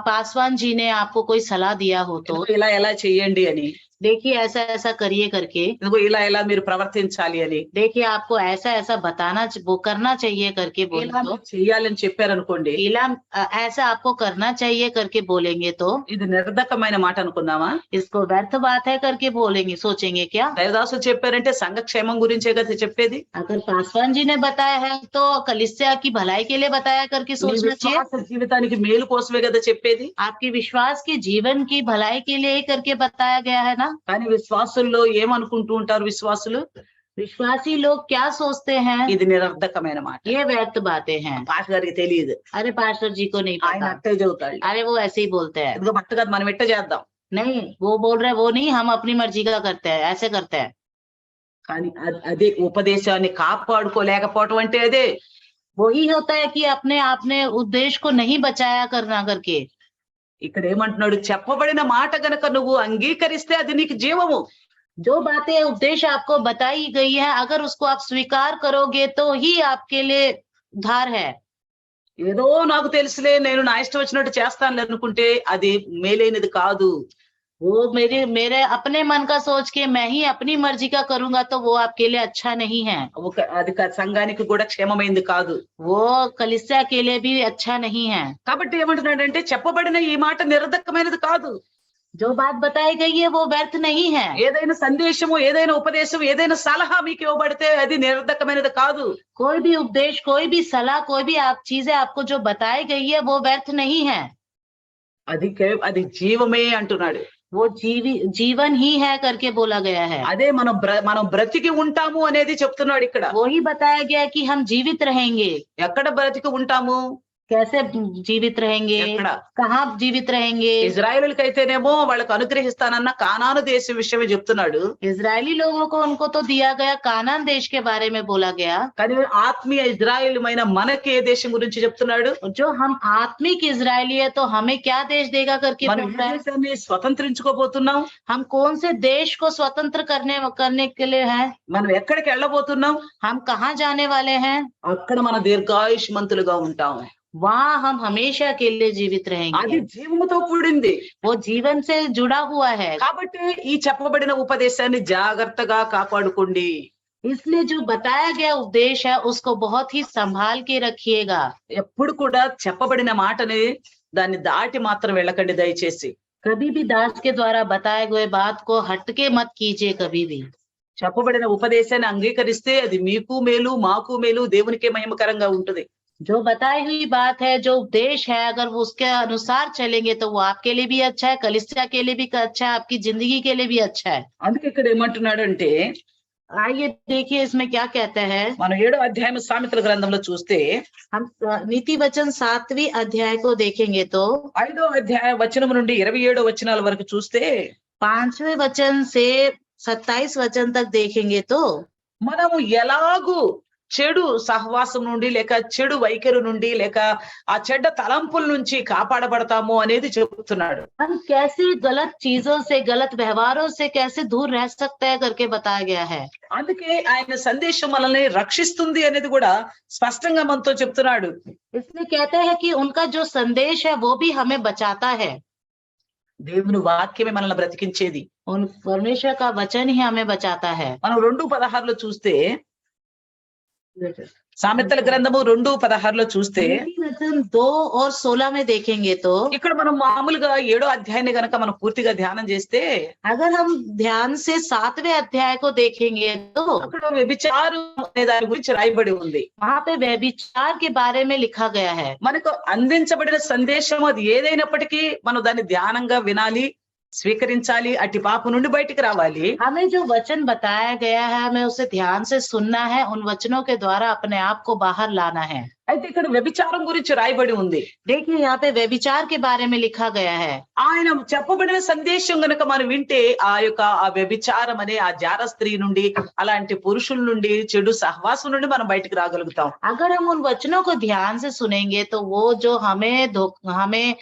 पासवान जी ने आपको कोई सलाह दिया हो तो, ఇదిగో ఇలా ఎలా చెయ్యండి అని, देखिए ऐसा ऐसा करिए करके, ఇదిగో ఇలా ఎలా మీరు ప్రవర్తించాలి అని, देखिए आपको ऐसा ऐसा बताना वो करना चाहिए करके बोले ఇలా तो, చెయ్యాలని చెప్పారనుకోండి, इला ऐसा आपको करना चाहिए करके बोलेंगे तो ఇది నిరర్ధకమైన మాట అనుకుందామా? इसको व्यर्थ बात है करके बोलेंगे, सोचेंगे क्या? దైవదాసులు చెప్పారంటే సంఘక్షేమం గురించే కదా చెప్పేది. अगर पासवान जी ने बताया है तो कलिसिया की भलाई के लिए बताया करके మీ सोचना चाहिए। విశ్వాస జీవితానికి మేలు కోసమే కదా చెప్పేది. आपके विश्वास के जीवन की भलाई के लिए ही करके बताया गया है ना। కానీ విశ్వాసుల్లో ఏమనుకుంటూ ఉంటారు విశ్వాసులు? विश्वासी लोग क्या सोचते हैं, ఇది నిరర్ధకమైన మాట, ये व्यर्थ बातें हैं। పాస్టర్ గారికి తెలియదు, अरे पास्टर जी को नहीं ఆయన पता, అట్టే చెబుతాడు. अरे वो ऐसे ही बोलते हैं। ఇదిగో భక్త గారు మనం ఎట్ట చేద్దాం, नहीं, वो बोल रहे वो नहीं, हम अपनी मर्जी का करते हैं, ऐसे करते हैं। కానీ అదే ఉపదేశాన్ని కాపాడుకోలేకపోవటం అంటే అదే. वही होता है कि अपने आपने उद्देश्य को नहीं बचाया करना करके। ఇక్కడ ఏమంటున్నాడు? చెప్పబడిన మాట గనక నువ్వు అంగీకరిస్తే అది నీకు జీవము. जो बातें उद्देश्य आपको बताई गई है अगर उसको आप स्वीकार करोगे तो ही आपके लिए उद्धार है। ఏదో నాకు తెలుసులే, నేను నా ఇష్టం వచ్చినట్టు చేస్తాను అనుకుంటే అది మేలైనది కాదు. वो मेरे अपने मन का सोच के मैं ही अपनी मर्जी का करूंगा तो वो आपके लिए अच्छा नहीं है, అది సంఘానికి కూడా క్షేమమైంది కాదు. वो कलिसिया के लिए भी अच्छा नहीं है। కాబట్టి ఏమంటున్నాడంటే చెప్పబడిన ఈ మాట నిరర్ధకమైనది కాదు. जो बात बताई गई है वो व्यर्थ नहीं है। ఏదైనా సందేశము, ఏదైనా ఉపదేశం, ఏదైనా సలహా మీకు ఇవ్వబడితే అది నిరర్ధకమైనది కాదు. कोई भी उपदेश, कोई भी सलाह, कोई भी आप चीजें आपको जो बताई गई है वो व्यर्थ नहीं है, అది జీవమే అంటున్నాడు. वो जीवन ही है करके बोला गया है। అదే మనం బ్రతికి ఉంటాము అనేది చెప్తున్నాడు ఇక్కడ. वो ही बताया गया है कि हम जीवित रहेंगे। ఎక్కడ బ్రతికి ఉంటాము? कैसे जीवित रहेंगे, ఎక్కడ कहाँ जीवित रहेंगे। ఇజ్రాయేలులకైతేనేమో వాళ్ళకు అనుగ్రహిస్తానన్న కానాను దేశం విషయమే చెప్తున్నాడు. इजरायली लोगों को उनको तो दिया गया कानान देश के बारे में बोला गया। కానీ ఆత్మీయ ఇజ్రాయేలుమైన మనకి ఏ దేశం గురించి చెప్తున్నాడు? जो हम आत्मिक इजरायली है तो हमें क्या देश देगा करके మనం बोल ఏ रहा है। దేశాన్ని స్వతంత్రించుకోబోతున్నాం? हम कौन से देश को स्वतंत्र करने के लिए है, మనం ఎక్కడికి వెళ్ళబోతున్నాం? हम कहाँ जाने वाले हैं, అక్కడ మన దీర్ఘాయుష్మంతులుగా ఉంటాం. वहाँ हम हमेशा के लिए जीवित అది रहेंगे। జీవముతో కూడింది. वो जीवन से जुड़ा हुआ है। కాబట్టి ఈ చెప్పబడిన ఉపదేశాన్ని జాగ్రత్తగా కాపాడుకోండి. इसलिए जो बताया गया उपदेश है उसको बहुत ही संभाल के रखिएगा। ఎప్పుడు కూడా చెప్పబడిన మాటని దాన్ని దాటి మాత్రం వెళ్ళకండి దయచేసి. कभी भी दास के द्वारा बताए गए बात को हटके मत कीजिए कभी भी। చెప్పబడిన ఉపదేశాన్ని అంగీకరిస్తే అది మీకు మేలు, మాకు మేలు, దేవునికే మహిమకరంగా ఉంటుంది. जो बताई हुई बात है, जो उपदेश है, अगर वो उसके अनुसार चलेंगे तो वो आपके लिए भी अच्छा है, कलीसिया के लिए भी अच्छा है, आपकी जिंदगी के लिए भी अच्छा है। అందుకే ఇక్కడ ఏమంటున్నాడంటే, आइए देखिए इसमें क्या कहते हैं। మనం 7వ అధ్యాయం సామెతల గ్రంథంలో చూస్తే हम नीति वचन 7वीं अध्याय को देखेंगे तो 5వ అధ్యాయ వచనం నుండి 27వ వచనాల వరకు చూస్తే 5वें वचन से 27 वचन तक देखेंगे तो మనము ఎలాగూ చెడు సహవాసం నుండి లేక చెడు వైఖరి నుండి లేక ఆ చెడ్డ తలంపుల నుంచి కాపాడబడతాము అనేది చెబుతున్నాడు. हम कैसे गलत चीजों से, गलत व्यवहारों से कैसे दूर रह सकते हैं करके बताया गया है। అందుకే ఆయన సందేశం మనల్ని రక్షిస్తుంది అనేది కూడా స్పష్టంగా మనతో చెప్తున్నాడు. इसलिए कहते हैं कि उनका जो संदेश है वो भी हमें बचाता है। దేవుని వాక్యమే మనల్ని బ్రతికించేది. उन परमेश्वर का वचन ही हमें बचाता है। మనం 2:16లో చూస్తే సామెతల గ్రంథము 2:16లో చూస్తే नीति वचन 2 और 16 में देखेंगे तो ఇక్కడ మనం మామూలుగా 7వ అధ్యాయాన్ని గనక మనం పూర్తిగా ధ్యానం చేస్తే अगर हम ध्यान से 7वें अध्याय को देखेंगे तो అక్కడ వ్యభిచారం అనే దాని గురించి రాయబడి ఉంది. वहां पे व्यभिचार के बारे में लिखा गया है। మనకు అందించబడిన సందేశం అది ఏదైనప్పటికీ మనం దాన్ని ధ్యానంగా వినాలి, స్వీకరించాలి, అట్టి పాపం నుండి బయటికి రావాలి. हमें जो वचन बताया गया है हमें उसे ध्यान से सुनना है, उन वचनों के द्वारा अपने आप को बाहर लाना है। అయితే ఇక్కడ వ్యభిచారం గురించి రాయబడి ఉంది. देखिए यहाँ पे व्यभिचार के बारे में लिखा गया है। ఆయన చెప్పబడిన సందేశం గనక మనం వింటే ఆ వ్యభిచారం అనే ఆ జార స్త్రీ నుండి, అలాంటి పురుషుల నుండి, చెడు సహవాసం నుండి మనం బయటికి రాగలుగుతాం. अगर हम उन वचनों को ध्यान से सुनेंगे तो वो जो हमें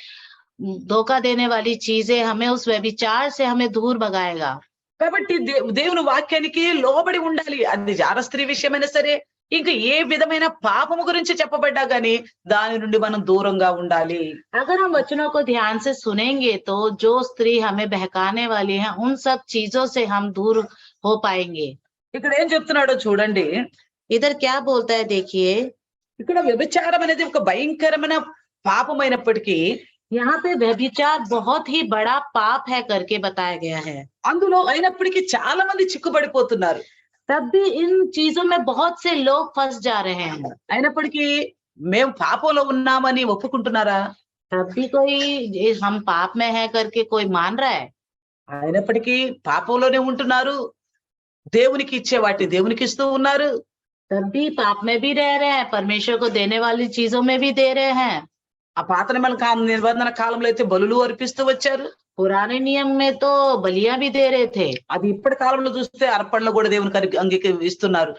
धोखा देने वाली चीजें, हमें उस व्यभिचार से हमें दूर भगाएगा। కాబట్టి దేవుని వాక్యానికి లోబడి ఉండాలి. అది జార స్త్రీ విషయమైనా సరే, ఇంకా ఏ విధమైన పాపము గురించి చెప్పబడ్డా గానీ దాని నుండి మనం దూరంగా ఉండాలి. अगर हम वचनों को ध्यान से सुनेंगे तो जो स्त्री हमें बहकाने वाली है उन सब चीजों से हम दूर हो पाएंगे। ఇక్కడ ఏం చెప్తున్నాడో చూడండి. इधर क्या बोलता है देखिए, ఇక్కడ వ్యభిచారం అనేది ఒక భయంకరమైన పాపమైనప్పటికీ यहाँ पे व्यभिचार बहुत ही बड़ा पाप है करके बताया गया है। అందులో అయినప్పటికీ చాలా మంది చిక్కుబడిపోతున్నారు. तब भी इन चीजों में बहुत से लोग फंस जा रहे हैं। అయినప్పటికీ మేము పాపంలో ఉన్నామని ఒప్పుకుంటున్నారా? तब भी कोई हम पाप में है करके कोई मान रहा है? అయినప్పటికీ పాపంలోనే ఉంటున్నారు. దేవునికి ఇచ్చే వాటిని దేవునికి ఇస్తూ ఉన్నారు. तब भी पाप में भी रह रहे हैं, परमेश्वर को देने वाली चीजों में भी दे रहे हैं। ఆ పాత నిబంధన కాలంలో అయితే బలులు అర్పిస్తూ వచ్చారు. पुराने नियम में तो बलियां भी दे रहे थे। అది ఇప్పటి కాలంలో చూస్తే అర్పణలు కూడా దేవునికి అంగీకరిస్తున్నారు.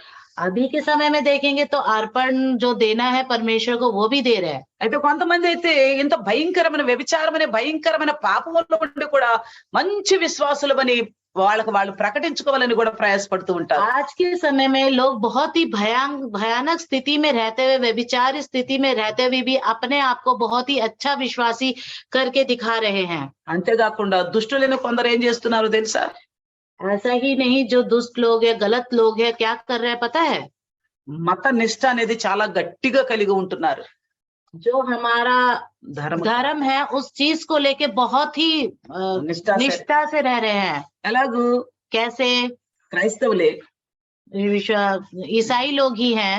अभी के समय में देखेंगे तो अर्पण जो देना है परमेश्वर को वो भी दे रहे हैं। అయితే కొంతమంది అయితే ఇంత భయంకరమైన వ్యభిచారం అనే భయంకరమైన పాపంలో ఉండి కూడా మంచి విశ్వాసులమని వాళ్ళు ప్రకటించుకోవాలని కూడా ప్రయాసపడుతూ ఉంటారు. आज के समय में लोग बहुत ही भयानक स्थिति में रहते हुए, व्यभिचार स्थिति में रहते हुए भी अपने आप को बहुत ही अच्छा विश्वासी करके दिखा रहे हैं। అంతేకాకుండా దుష్టులైన కొందరు ఏం చేస్తున్నారు తెలుసా? ऐसा ही नहीं, जो दुष्ट लोग है, गलत लोग है, क्या कर रहे हैं पता है? మత నిష్ట అనేది చాలా గట్టిగా కలిగి ఉంటున్నారు. जो हमारा ధర్మ धर्म है उस चीज को लेके बहुत ही निष्ठा से रह रहे हैं। ఎలాగూ कैसे? క్రైస్తవులే ईसाई लोग ही हैं।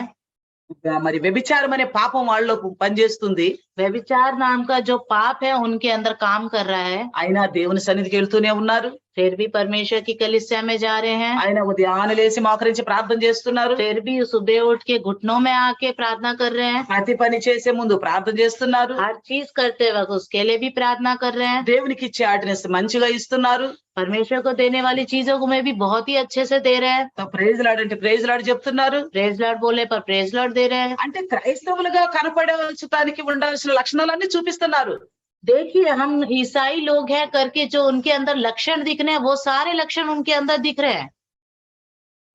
మరి వ్యభిచారం అనే పాపం వాళ్ళలో పనిచేస్తుంది. व्यभिचार नाम का जो पाप है उनके अंदर काम कर रहा है, అయినా దేవుని సన్నిధికి వెళ్తూనే ఉన్నారు. फिर भी परमेश्वर की कलीसिया में जा रहे हैं, ఆయన ఉదయాన్నే లేచి మోకరించి ప్రార్థన చేస్తున్నారు. फिर भी सुबह उठ के घुटनों में आके प्रार्थना कर रहे हैं, ప్రతి పని చేసే ముందు ప్రార్థన చేస్తున్నారు. हर चीज करते वक्त उसके लिए भी प्रार्थना कर रहे हैं, దేవునికి ఇచ్చే వాటిని మంచిగా ఇస్తున్నారు. परमेश्वर को देने वाली चीजों को मैं भी बहुत ही अच्छे से दे रहे हैं, ప్రైజ్ లార్డ్ అంటే ప్రైజ్ లార్డ్ చెప్తున్నారు. प्रेज लॉर्ड बोले पर प्रेज लॉर्ड दे रहे हैं। అంటే క్రైస్తవులుగా కనపడవలసడానికి ఉండాల్సిన లక్షణాలన్నీ చూపిస్తున్నారు. देखिए हम ईसाई लोग हैं करके जो उनके अंदर लक्षण दिखने हैं वो सारे लक्षण उनके अंदर दिख रहे हैं।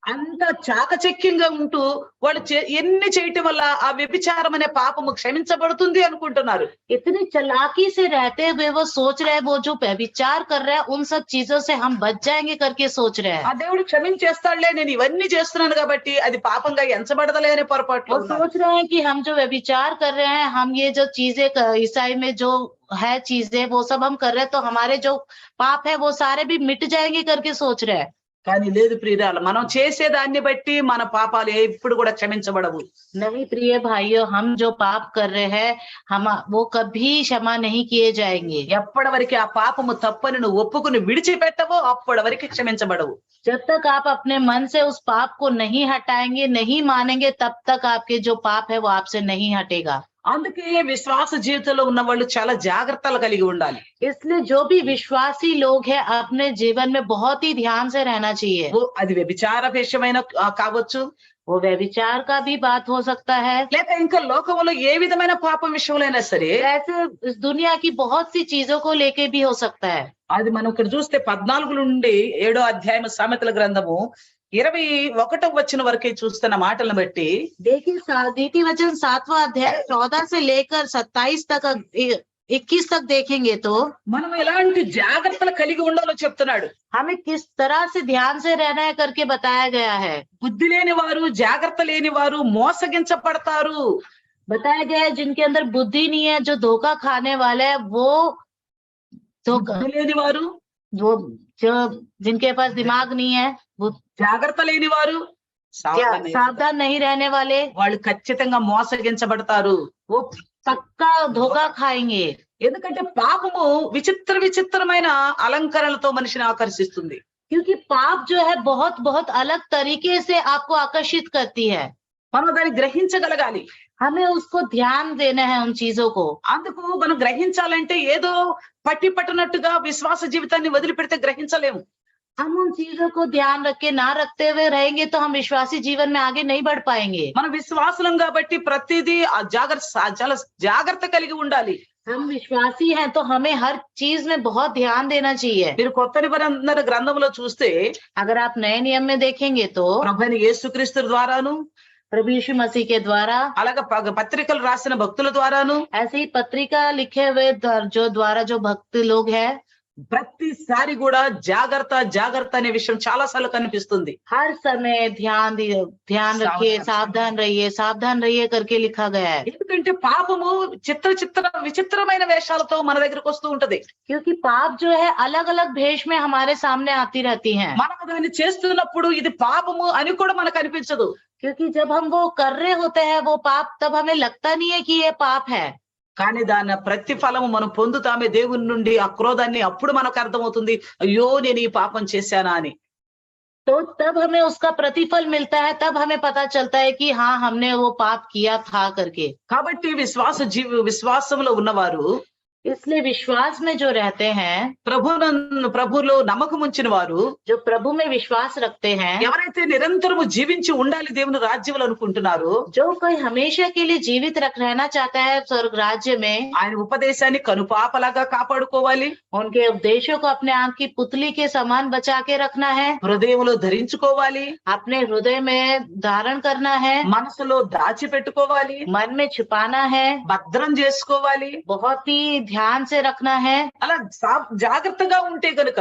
అంత చాకచక్యంగా ఉంటూ వాళ్ళు ఎన్ని చేయటం వల్ల ఆ వ్యభిచారం అనే పాపము క్షమించబడుతుంది అనుకుంటున్నారు. इतनी चालाकी से रहते हुए वो सोच रहे हैं वो जो व्यभिचार कर रहे हैं उन सब चीजों से हम बच जाएंगे करके सोच रहे ఆ हैं। దేవుడు క్షమించేస్తాడులే, నేను ఇవన్నీ చేస్తున్నాను కాబట్టి అది పాపంగా ఎంచబడదలే అనే పొరపాట్లు वो सोच रहे हैं कि हम जो व्यभिचार कर रहे हैं, हम ये जो चीजें ईसाई में जो है चीजें वो सब हम कर रहे हैं तो हमारे जो पाप है वो सारे भी मिट जाएंगे करके सोच रहे हैं। కానీ లేదు ప్రియురాలు, మనం చేసేదాన్ని బట్టి మన పాపాలు ఎప్పుడు కూడా క్షమించబడవు. नहीं प्रिय भाइयों, हम जो पाप कर रहे हैं हम वो कभी क्षमा नहीं किए जाएंगे। ఎప్పటి వరకు ఆ పాపము తప్పని నువ్వు ఒప్పుకుని విడిచిపెట్టవో అప్పటి వరకు క్షమించబడవు. जब तक आप अपने मन से उस पाप को नहीं हटाएंगे, नहीं मानेंगे, तब तक आपके जो पाप है वो आपसे नहीं हटेगा। అందుకే విశ్వాస జీవితంలో ఉన్న వాళ్ళు చాలా జాగ్రత్తలు కలిగి ఉండాలి. इसलिए जो भी विश्वासी लोग हैं अपने जीवन में बहुत ही ध्यान से रहना चाहिए। అది వ్యభిచార విషయమైన కావచ్చు, वो व्यभिचार का भी बात हो सकता है, లేక ఇంకా లోకంలో ఏ విధమైన పాపం విషయంలో సరే ऐसे इस दुनिया की बहुत सी चीजों को लेके भी हो सकता है। అది మనం ఇక్కడ చూస్తే 14 నుండి 7వ అధ్యాయం సామెతల గ్రంథము 21వ వచనం వరకే చూస్తున్న మాటలను బట్టి देखिए नीति वचन 7वां अध्याय 14 से लेकर 27 तक 21 तक देखेंगे तो మనం ఎలాంటి జాగ్రత్తలు కలిగి ఉండాలో చెప్తున్నాడు. हमें किस तरह से ध्यान से रहना है करके बताया गया है। బుద్ధి లేని వారు, జాగ్రత్త లేని వారు మోసగించబడతారు. बताया गया है जिनके अंदर बुद्धि नहीं है, जो धोखा खाने वाले हैं वो धोखा, బుద్ధి లేని వారు, वो जो जिनके पास दिमाग नहीं है वो జాగ్రత్త లేని వారు सावधान नहीं रहने वाले వాళ్ళు ఖచ్చితంగా మోసగించబడతారు. वो पक्का धोखा खाएंगे। ఎందుకంటే పాపము విచిత్రమైన అలంకరణలతో మనిషిని ఆకర్షిస్తుంది. क्योंकि पाप जो है बहुत बहुत अलग तरीके से आपको आकर्षित करती है। మనం దాన్ని గ్రహించగలగాలి. हमें उसको ध्यान देना है उन चीजों को। అందుకు మనం గ్రహించాలంటే ఏదో పట్టినట్టుగా విశ్వాస జీవితాన్ని వదిలిపెడితే గ్రహించలేము. हम उन चीजों को ध्यान रख के ना रखते हुए रहेंगे तो हम विश्वासी जीवन में आगे नहीं बढ़ पाएंगे। మనం విశ్వాసులం కాబట్టి ప్రతిదీ చాలా జాగ్రత్త కలిగి ఉండాలి. हम विश्वासी हैं तो हमें हर चीज में बहुत ध्यान देना चाहिए। మీరు కొత్త నిబంధన గ్రంథంలో చూస్తే अगर आप नए नियम में देखेंगे तो ప్రభువైన యేసుక్రీస్తు ద్వారాను, प्रभु यीशु मसीह के द्वारा, అలాగే పత్రికలు రాసిన భక్తుల ద్వారాను, ऐसे ही पत्रिका लिखे हुए जो द्वारा जो भक्त लोग हैं, ప్రతిసారి కూడా జాగ్రత్త అనే విషయం చాలా సార్లు కనిపిస్తుంది. हर समय ध्यान रखिए, सावधान रहिए करके लिखा गया है। ఎందుకంటే పాపము విచిత్రమైన వేషాలతో మన దగ్గరకు వస్తూ ఉంటది. क्योंकि पाप जो है अलग अलग भेष में हमारे सामने आती रहती हैं। మనం దాన్ని చేస్తున్నప్పుడు ఇది పాపము అని కూడా మనకు అనిపించదు. क्योंकि जब हम वो कर रहे होते हैं वो पाप, तब हमें लगता नहीं है कि ये पाप है। కానీ దాని ప్రతిఫలము మనం పొందుతామే దేవుని నుండి. ఆ క్రోధాన్ని అప్పుడు మనకు అర్థమవుతుంది, అయ్యో నేను ఈ పాపం చేశానా అని. तो तब हमें उसका प्रतिफल मिलता है, तब हमें पता चलता है कि हाँ हमने वो पाप किया था करके। కాబట్టి విశ్వాసంలో ఉన్నవారు, इसलिए विश्वास में जो रहते हैं, ప్రభులో నమ్మకం ఉంచిన వారు, जो प्रभु में विश्वास रखते हैं, ఎవరైతే నిరంతరము జీవించి ఉండాలి దేవుని రాజ్యంలో అనుకుంటున్నారో, जो कोई हमेशा के लिए जीवित रहना चाहता है स्वर्ग राज्य में, ఆయన ఉపదేశాన్ని కనుపాపలాగా కాపాడుకోవాలి. उनके उपदेशों को अपने आंख की पुतली के समान बचा के रखना है, హృదయంలో ధరించుకోవాలి, अपने हृदय में धारण करना है, మనసులో దాచిపెట్టుకోవాలి, मन में छुपाना है, భద్రం చేసుకోవాలి. बहुत ही ध्यान से रखना है। అలా జాగ్రత్తగా ఉంటే గనుక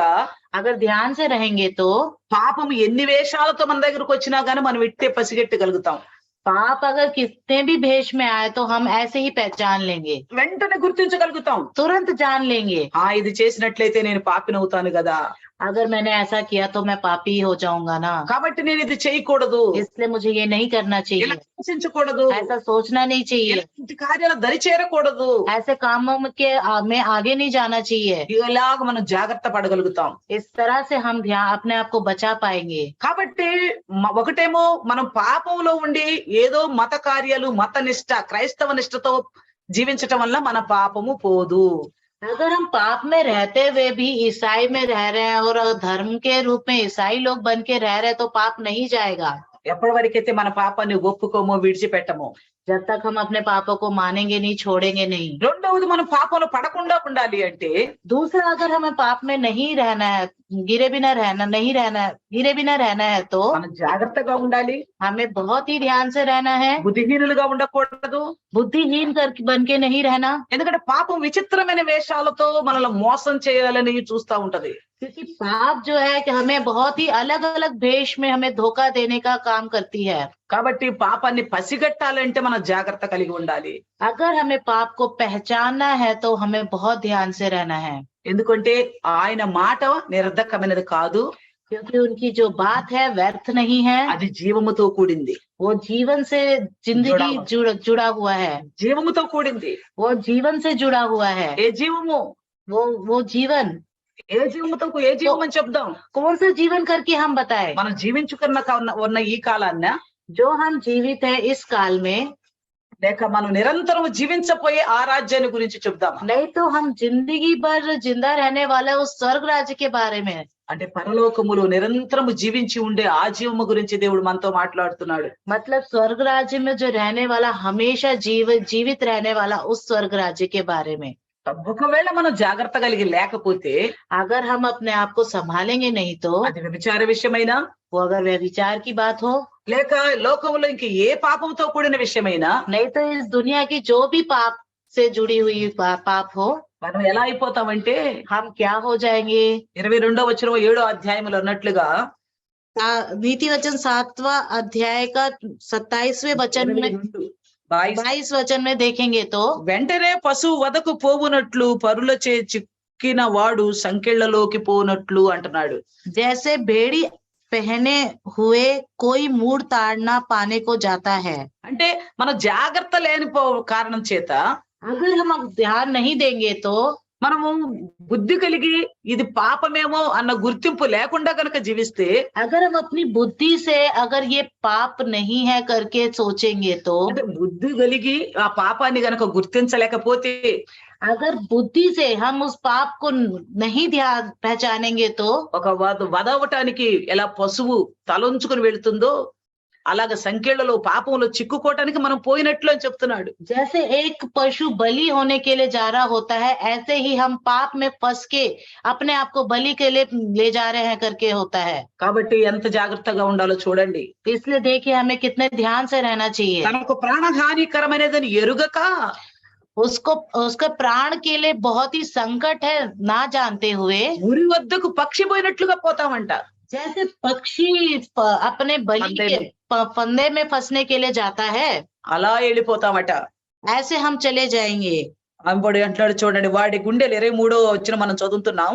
अगर ध्यान से रहेंगे तो పాపం ఎన్ని వేషాలతో మన దగ్గరకు వచ్చినా గానీ మనం ఇట్టే పసిగట్టగలుగుతాం. पाप अगर कितने भी भेष में आए तो हम ऐसे ही पहचान लेंगे, వెంటనే గుర్తించగలుగుతాం. तुरंत जान लेंगे। ఇది చేసినట్లయితే నేను పాపినవుతాను కదా, अगर मैंने ऐसा किया तो मैं पापी हो जाऊंगा ना, కాబట్టి నేను ఇది చేయకూడదు, इसलिए मुझे ये नहीं करना ఇలా चाहिए, ఆలోచించకూడదు, ऐसा सोचना नहीं चाहिए, ఇలాంటి కార్యాలు దరి చేరకూడదు. ऐसे कामों में आगे नहीं जाना चाहिए। ఇలాగ మనం జాగ్రత్త పడగలుగుతాం. इस तरह से हम अपने आप को बचा पाएंगे। కాబట్టి ఒకటేమో మనం పాపంలో ఉండి ఏదో మత కార్యాలు, మత నిష్ట, క్రైస్తవ నిష్టతో జీవించటం వల్ల మన పాపము పోదు. अगर हम पाप में रहते हुए भी ईसाई में रह रहे हैं और धर्म के रूप में ईसाई लोग बन के रह रहे हैं तो पाप नहीं जाएगा। ఎప్పటి వరకైతే మన పాపాన్ని ఒప్పుకోమో, విడిచిపెట్టమో. जब तक हम अपने पापों को मानेंगे नहीं, छोड़ेंगे नहीं। రెండవది మనం పాపంలో పడకుండా ఉండాలి అంటే, दूसरा, अगर हमें पाप में नहीं रहना है, गिरे बिना रहना है तो మనం జాగ్రత్తగా ఉండాలి. हमें बहुत ही ध्यान से रहना है, బుద్ధిహీనులుగా ఉండకూడదు. बुद्धिहीन बन के नहीं रहना, ఎందుకంటే పాపం విచిత్రమైన వేషాలతో మనల్ని మోసం చేయాలని చూస్తా ఉంటది. क्योंकि पाप जो है कि हमें बहुत ही अलग अलग भेष में हमें धोखा देने का काम करती है। కాబట్టి పాపాన్ని పసిగట్టాలంటే మనం జాగ్రత్త కలిగి ఉండాలి. अगर हमें पाप को पहचानना है तो हमें बहुत ध्यान से रहना है, ఎందుకంటే ఆయన మాట నిరర్ధకమైనది కాదు, क्योंकि उनकी जो बात है व्यर्थ नहीं है, అది జీవముతో కూడింది. वो जीवन से जिंदगी जुड़ा हुआ है, జీవముతో కూడింది. वो जीवन से जुड़ा हुआ है। ఏ జీవము? वो जीवन, ఏ జీవముతో ఏ జీవం అని చెప్దాం? कौन सा जीवन करके हम बताएं? మనం జీవించుకున్న ఈ కాలాన్న, जो हम जीवित है इस काल में, లేక మనం నిరంతరం జీవించబోయే ఆ రాజ్యాన్ని గురించి చెప్దాం. नहीं तो हम जिंदगी भर जिंदा रहने वाला उस स्वर्ग राज्य के बारे में, అంటే పరలోకములో నిరంతరం జీవించి ఉండే ఆ జీవము గురించి దేవుడు మనతో మాట్లాడుతున్నాడు. मतलब स्वर्ग राज्य में जो रहने वाला, हमेशा जीवित रहने वाला उस स्वर्ग राज्य के बारे में। ఒకవేళ మనం జాగ్రత్త కలిగి లేకపోతే, अगर हम अपने आप को संभालेंगे नहीं तो, అది వ్యభిచార విషయమైనా, वो अगर व्यभिचार की बात हो, లేక లోకంలో ఇంక ఏ పాపంతో కూడిన విషయమైనా, नहीं तो इस दुनिया की जो भी पाप से जुड़ी हुई पाप हो, మనం ఎలా అయిపోతామంటే, हम क्या हो जाएंगे? 22వ వచనం 7వ అధ్యాయంలో అన్నట్లుగా, नीति वचन 7वां अध्याय का 27वें वचन में 22 वचन में देखेंगे तो, వెంటనే పశువు వదకు పోవునట్లు పరులచే చిక్కిన వాడు సంకెళ్లలోకి పోనట్లు అంటున్నాడు. जैसे भेड़ी पहने हुए कोई मूड़ ताड़ना पाने को जाता है। అంటే మనం జాగ్రత్త లేని కారణం చేత, अगर हम ध्यान नहीं देंगे तो, మనము బుద్ధి కలిగి ఇది పాపమేమో అన్న గుర్తింపు లేకుండా కనుక జీవిస్తే, अगर हम अपनी बुद्धि से अगर ये पाप नहीं है करके सोचेंगे तो, అంటే బుద్ధి కలిగి ఆ పాపాన్ని గనక గుర్తించలేకపోతే, अगर बुद्धि से हम उस पाप को नहीं ध्यान पहचानेंगे तो, ఒక వదవటానికి ఎలా పశువు తలొంచుకుని వెళ్తుందో అలాగ సంఖ్యలలో పాపంలో చిక్కుకోవటానికి మనం పోయినట్లు అని చెప్తున్నాడు. जैसे एक पशु बलि होने के लिए जा रहा होता है, ऐसे ही हम पाप में फंस के अपने आप को बलि के लिए ले जा रहे हैं करके होता है। కాబట్టి ఎంత జాగ్రత్తగా ఉండాలో చూడండి. इसलिए देखिए हमें कितने ध्यान से रहना चाहिए। తనకు ప్రాణహానికరమైనదని ఎరుగక, उसके प्राण के लिए बहुत ही संकट है ना जानते हुए, ఉరి వద్దకు పక్షి పోయినట్లుగా పోతామంట. जैसे पक्षी अपने बलि के फंदे में फंसने के लिए जाता है, అలా వెళ్ళిపోతామట. ऐसे हम चले जाएंगे। అంబడి అంటాడు చూడండి, వాడి గుండెలు 23వ వచనం మనం చదువుతున్నాం.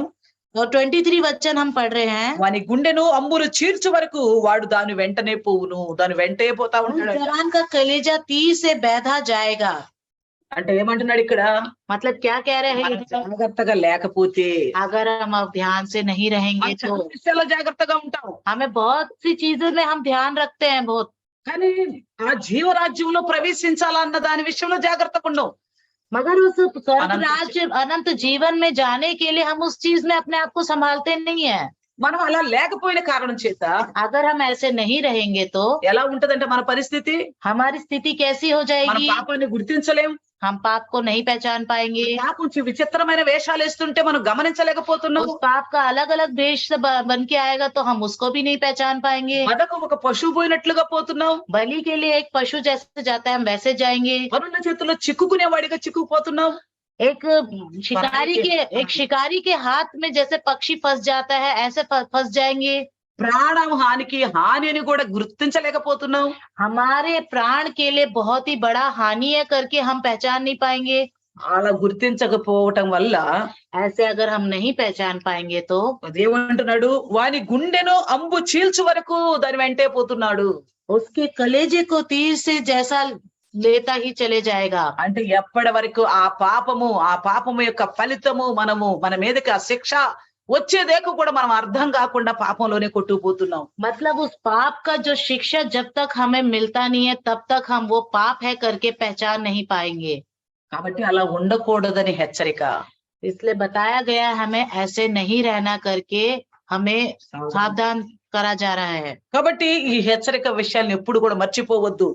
और 23 वचन हम पढ़ रहे हैं, వాని గుండెను అంబులు చీల్చు వరకు వాడు దాని వెంటనే పోవును, దాని వెంటే పోతా ఉంటాడు. जवान का कलेजा तीर से बैधा जाएगा। అంటే ఏమంటున్నాడు ఇక్కడ? मतलब क्या कह रहे हैं? జాగ్రత్తగా లేకపోతే, अगर हम अब ध्यान से नहीं रहेंगे तो, చాలా జాగ్రత్తగా ఉంటాం, हमें बहुत सी चीजों में हम ध्यान रखते हैं बहुत, కానీ ఆ జీవరాజ్యంలో ప్రవేశించాలన్న దాని విషయంలో జాగ్రత్తగా ఉండం. मगर उस स्वर्ग राज्य अनंत जीवन में जाने के लिए हम उस चीज में अपने आप को संभालते नहीं है। మనం అలా లేకపోయిన కారణం చేత अगर हम ऐसे नहीं रहेंगे तो ఎలా ఉంటదంటే మన పరిస్థితి, हमारी स्थिति कैसी हो మన जाएगी? పాపాన్ని గుర్తించలేం. हम पाप को नहीं पहचान पाएंगे। పాపం విచిత్రమైన వేషాలు వేస్తుంటే మనం గమనించలేకపోతున్నాం. उस पाप का अलग अलग भेष से बन के आएगा तो हम उसको भी नहीं पहचान पाएंगे। వదకు ఒక పశువు పోయినట్లుగా పోతున్నాం, बलि के लिए एक पशु जैसे जाता है हम वैसे जाएंगे। పరుల చేతుల్లో చిక్కుకునేవాడిగా చిక్కుకుపోతున్నాం. एक शिकारी के हाथ में जैसे पक्षी फंस जाता है, ऐसे फंस जाएंगे। ప్రాణం హాని అని కూడా గుర్తించలేకపోతున్నాం. हमारे प्राण के लिए बहुत ही बड़ा हानि है करके हम पहचान नहीं पाएंगे। అలా గుర్తించకపోవటం వల్ల ऐसे अगर हम नहीं पहचान पाएंगे तो అదేమంటున్నాడు, వాని గుండెను అంబు చీల్చు వరకు దాని వెంటే పోతున్నాడు. उसके कलेजे को तीर से जैसा लेता ही चले जाएगा। అంటే ఎప్పటి వరకు ఆ పాపము యొక్క ఫలితము మన మీదకి ఆ శిక్ష వచ్చేదేకు కూడా మనం అర్థం కాకుండా పాపంలోనే కొట్టుకుపోతున్నాం. मतलब उस पाप का जो शिक्षा जब तक हमें मिलता नहीं है तब तक हम वो पाप है करके पहचान नहीं पाएंगे। కాబట్టి అలా ఉండకూడదని హెచ్చరిక. इसलिए बताया गया है हमें ऐसे नहीं रहना करके हमें सावधान करा जा रहा है। కాబట్టి ఈ హెచ్చరిక విషయాలను ఎప్పుడు కూడా మర్చిపోవద్దు.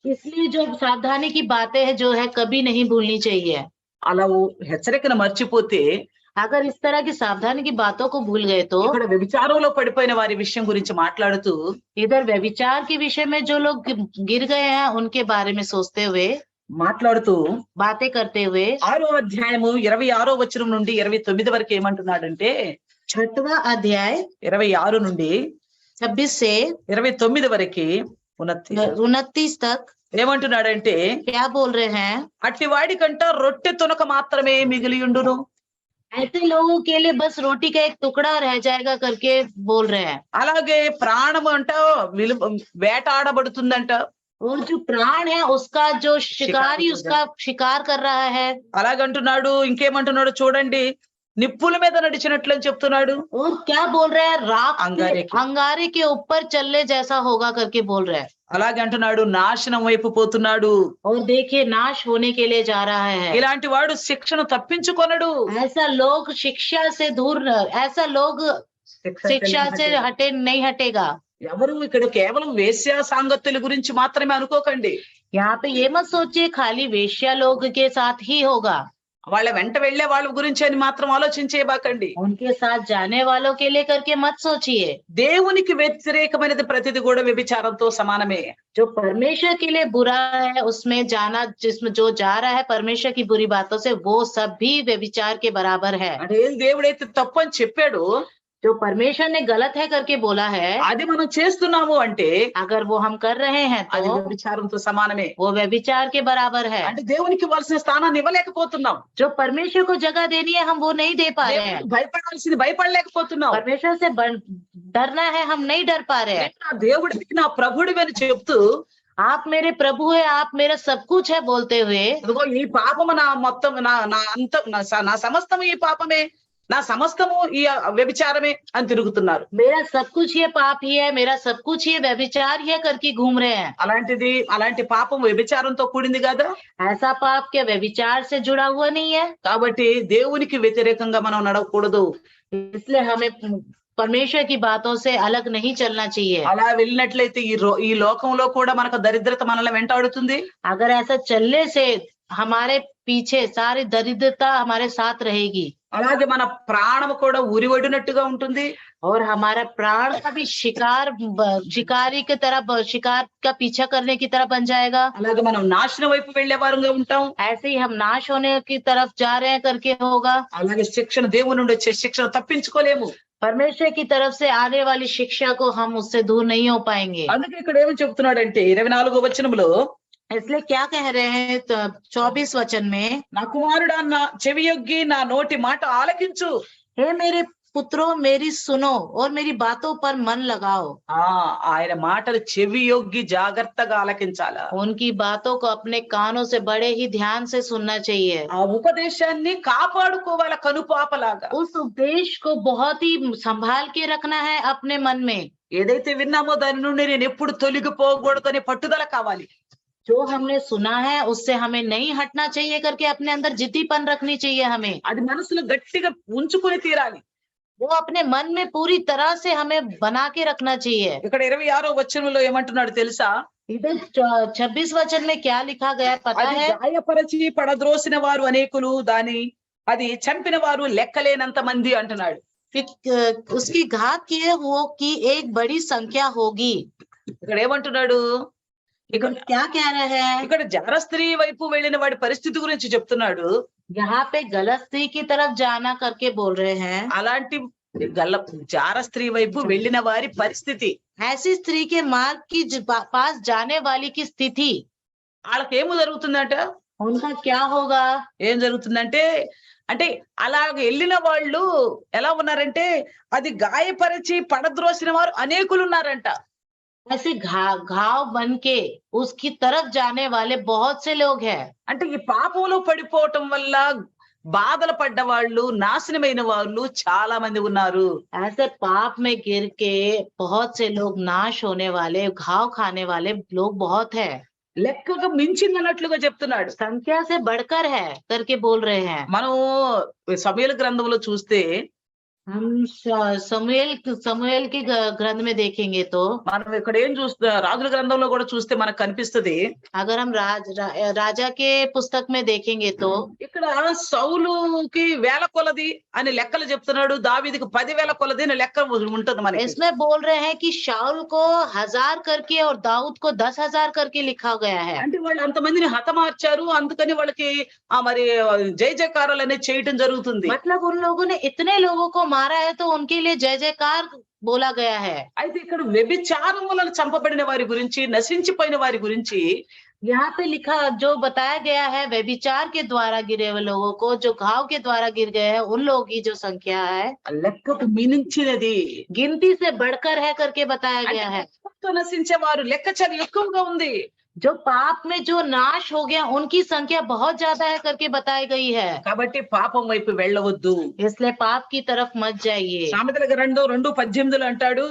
इसलिए जो सावधानी की बातें हैं जो है कभी नहीं भूलनी चाहिए। అలా హెచ్చరికను మర్చిపోతే अगर इस तरह की सावधानी की बातों को भूल गए तो ఇక్కడ వ్యభిచారంలో పడిపోయిన వారి విషయం గురించి మాట్లాడుతూ इधर व्यभिचार के विषय में जो लोग गिर गए हैं उनके बारे में सोचते हुए మాట్లాడుతూ बातें करते हुए 6వ అధ్యాయము 26వ వచనం నుండి 29 వరకు ఏమంటున్నాడంటే, 6वां अध्याय 26 నుండి 26 से 29 వరకు 29 तक ఏమంటున్నాడంటే, क्या बोल रहे हैं? అట్టి వాడికంట రొట్టె తునక మాత్రమే మిగిలియుండును. ऐसे लोगों के लिए बस रोटी का एक टुकड़ा रह जाएगा करके बोल रहे हैं। అలాగే ప్రాణం అంట వేటాడబడుతుందంట. और जो प्राण है उसका जो शिकारी उसका शिकार कर रहा है। అలాగంటున్నాడు. ఇంకేమంటున్నాడు చూడండి, నిప్పుల మీద నడిచినట్లు అని చెప్తున్నాడు. और क्या बोल रहे हैं? राख अंगारे से अंगारे के ऊपर चलने जैसा होगा करके बोल रहे हैं। అలాగే అంటున్నాడు, నాశనం వైపు పోతున్నాడు. और देखिए नाश होने के लिए जा रहा है। ఇలాంటి వాడు శిక్షను తప్పించుకొనడు. ऐसा लोग शिक्षा से दूर, ऐसा लोग शिक्षा से हटे नहीं हटेगा। ఎవరు ఇక్కడ కేవలం వేశ్య సాంగత్యుల గురించి మాత్రమే అనుకోకండి. यहाँ पे ये मत सोचिए खाली वेश्या लोग के साथ ही होगा। వాళ్ళ వెంట వెళ్లే వాళ్ళ గురించి అని మాత్రం ఆలోచించేయబాకండి. उनके साथ जाने वालों के लिए करके मत सोचिए। దేవునికి వ్యతిరేకమైనది ప్రతిది కూడా వ్యభిచారంతో సమానమే. जो परमेश्वर के लिए बुरा है उसमें जाना, जिसमें जो जा रहा है परमेश्वर की बुरी बातों से, वो सब भी व्यभिचार के बराबर है। అంటే దేవుడైతే తప్పు అని చెప్పాడు, जो परमेश्वर ने गलत है करके बोला है, అది మనం చేస్తున్నాము అంటే अगर वो हम कर रहे हैं అది तो వ్యభిచారంతో సమానమే. वो వ్యభిचार के बराबर है। అంటే దేవునికి ఇవ్వాల్సిన స్థానాన్ని ఇవ్వలేకపోతున్నాం. जो परमेश्वर को जगह देनी है हम वो नहीं दे पा रहे हैं। భయపడాల్సింది భయపడలేకపోతున్నాం. परमेश्वर से डरना है हम नहीं डर पा रहे हैं। నా దేవుడికి నా ప్రభుడివి అని చెప్తూ, आप मेरे प्रभु है, आप मेरा सब कुछ है बोलते हुए, ఇదిగో ఈ పాపము నా మొత్తం నా సమస్తము ఈ పాపమే, నా సమస్తము ఈ వ్యభిచారమే అని తిరుగుతున్నారు. मेरा सब कुछ ये पाप ही है, मेरा सब कुछ ये व्यभिचार ही है करके घूम रहे हैं। అలాంటి పాపం వ్యభిచారంతో కూడింది కదా. ऐसा पाप क्या व्यभिचार से जुड़ा हुआ नहीं है? కాబట్టి దేవునికి వ్యతిరేకంగా మనం నడవకూడదు. इसलिए हमें परमेश्वर की बातों से अलग नहीं चलना चाहिए। అలా వెళ్ళినట్లయితే ఈ లోకంలో కూడా మనకు దరిద్రత మనల్ని వెంటాడుతుంది. अगर ऐसा चलने से हमारे पीछे सारी दरिद्रता हमारे साथ रहेगी। అలాగే మన ప్రాణం కూడా ఉరివడినట్టుగా ఉంటుంది. और हमारा प्राण का भी शिकारी की तरह, शिकार का पीछा करने की तरह बन जाएगा। అలాగే మనం నాశనం వైపు వెళ్లే వారంగా ఉంటాం. ऐसे ही हम नाश होने की तरफ जा रहे हैं करके होगा। అలాగే దేవుని నుండి వచ్చే శిక్షను తప్పించుకోలేము. परमेश्वर की तरफ से आने वाली शिक्षा को हम उससे दूर नहीं हो पाएंगे। అందుకే ఇక్కడ ఏమని చెప్తున్నాడంటే 24వ వచనంలో, इसलिए क्या कह रहे हैं 24 वचन में, నా కుమారుడా నా చెవియొగ్గి నా నోటి మాట ఆలకించు. हे मेरे पुत्रों मेरी सुनो और मेरी बातों पर मन लगाओ। ఆయన మాటలు చెవియొగ్గి జాగ్రత్తగా ఆలకించాలా. उनकी बातों को अपने कानों से बड़े ही ध्यान से सुनना चाहिए। ఆ ఉపదేశాన్ని కాపాడుకోవాల కనుపాపలాగా. उस उपदेश को बहुत ही संभाल के रखना है अपने मन में। ఏదైతే విన్నామో దాని నుండి నేను ఎప్పుడు తొలగిపోకూడదని పట్టుదల కావాలి. जो हमने सुना है उससे हमें नहीं हटना चाहिए करके अपने अंदर जिद्दीपन रखनी चाहिए हमें। అది మనసులో గట్టిగా ఉంచుకొని తీరాలి. वो अपने मन में पूरी तरह से हमें बना के रखना चाहिए। ఇక్కడ 26వ వచనంలో ఏమంటున్నాడు తెలుసా? इधर 26 वचन में क्या लिखा गया पता అది है? గాయపరచి పడద్రోసిన వారు అనేకులు, అది చంపిన వారు లెక్కలేనంత మంది అంటున్నాడు. उसकी घात किए वो की एक बड़ी संख्या होगी। ఇక్కడ ఏమంటున్నాడు? ఇక్కడ क्या कह रहे हैं? ఇక్కడ జార స్త్రీ వైపు వెళ్ళిన వాడి పరిస్థితి గురించి చెప్తున్నాడు. यहाँ पे गलत स्त्री की तरफ जाना करके बोल रहे हैं। అలాంటి జార స్త్రీ వైపు వెళ్ళిన వారి పరిస్థితి, ऐसी स्त्री के मार्ग की पास जाने वाली की स्थिति, వాళ్ళకి ఏమో జరుగుతుందట, उनका क्या होगा? ఏం జరుగుతుందంటే అంటే అలాగ వెళ్ళిన వాళ్ళు ఎలా ఉన్నారంటే అది గాయపరిచి పడద్రోసిన వారు అనేకులున్నారంట. ऐसे घाव बन के उसकी तरफ जाने वाले बहुत से लोग हैं। అంటే ఈ పాపంలో పడిపోవటం వల్ల బాధలు పడ్డవాళ్ళు, నాశనమైన వాళ్ళు చాలా మంది ఉన్నారు. ऐसे पाप में गिर के बहुत से लोग नाश होने वाले, घाव खाने वाले लोग बहुत है। లెక్కకు మించిందన్నట్లుగా చెప్తున్నాడు. संख्या से बढ़कर है करके बोल रहे हैं। మనం సమూయేలు గ్రంథంలో చూస్తే हम समूएल की ग्रंथ में देखेंगे तो మనం ఇక్కడ ఏం చూస్తా రాజుల గ్రంథంలో కూడా చూస్తే మనకు కనిపిస్తది. अगर हम राजा के पुस्तक में देखेंगे तो ఇక్కడ సౌలుకి వేల కొలది అని లెక్కలు చెప్తున్నాడు. దావీదుకి 10,000 కొలది అని లెక్క ఉంటుంది మనకి. इसमें बोल रहे हैं कि शाऊल को 1000 करके और दाऊद को 10,000 करके लिखा गया है। అంటే వాళ్ళు అంతమందిని హతమార్చారు. అందుకని వాళ్ళకి మరి జయ జయకారాలు అనేది చేయటం జరుగుతుంది. मतलब उन लोगों ने इतने लोगों को मारा है तो उनके लिए जय जयकार बोला गया है। అయితే ఇక్కడ వ్యభిచారం వలన చంపబడిన వారి గురించి, నశించిపోయిన వారి గురించి यहाँ पे लिखा जो बताया गया है व्यभिचार के द्वारा गिरे हुए लोगों को, जो घाव के द्वारा गिर गए हैं उन लोगों की जो संख्या है లెక్కకు మించినది. गिनती से बढ़कर है करके बताया అంటే गया है। పాపంతో నశించే వారు లెక్క చాలా ఎక్కువగా ఉంది. जो पाप में जो नाश हो गया उनकी संख्या बहुत ज्यादा है करके बताई गई है। కాబట్టి పాపం వైపు వెళ్ళవద్దు. इसलिए पाप की तरफ मत जाइए। సామెతల గ్రంథం 2:18 అంటాడు,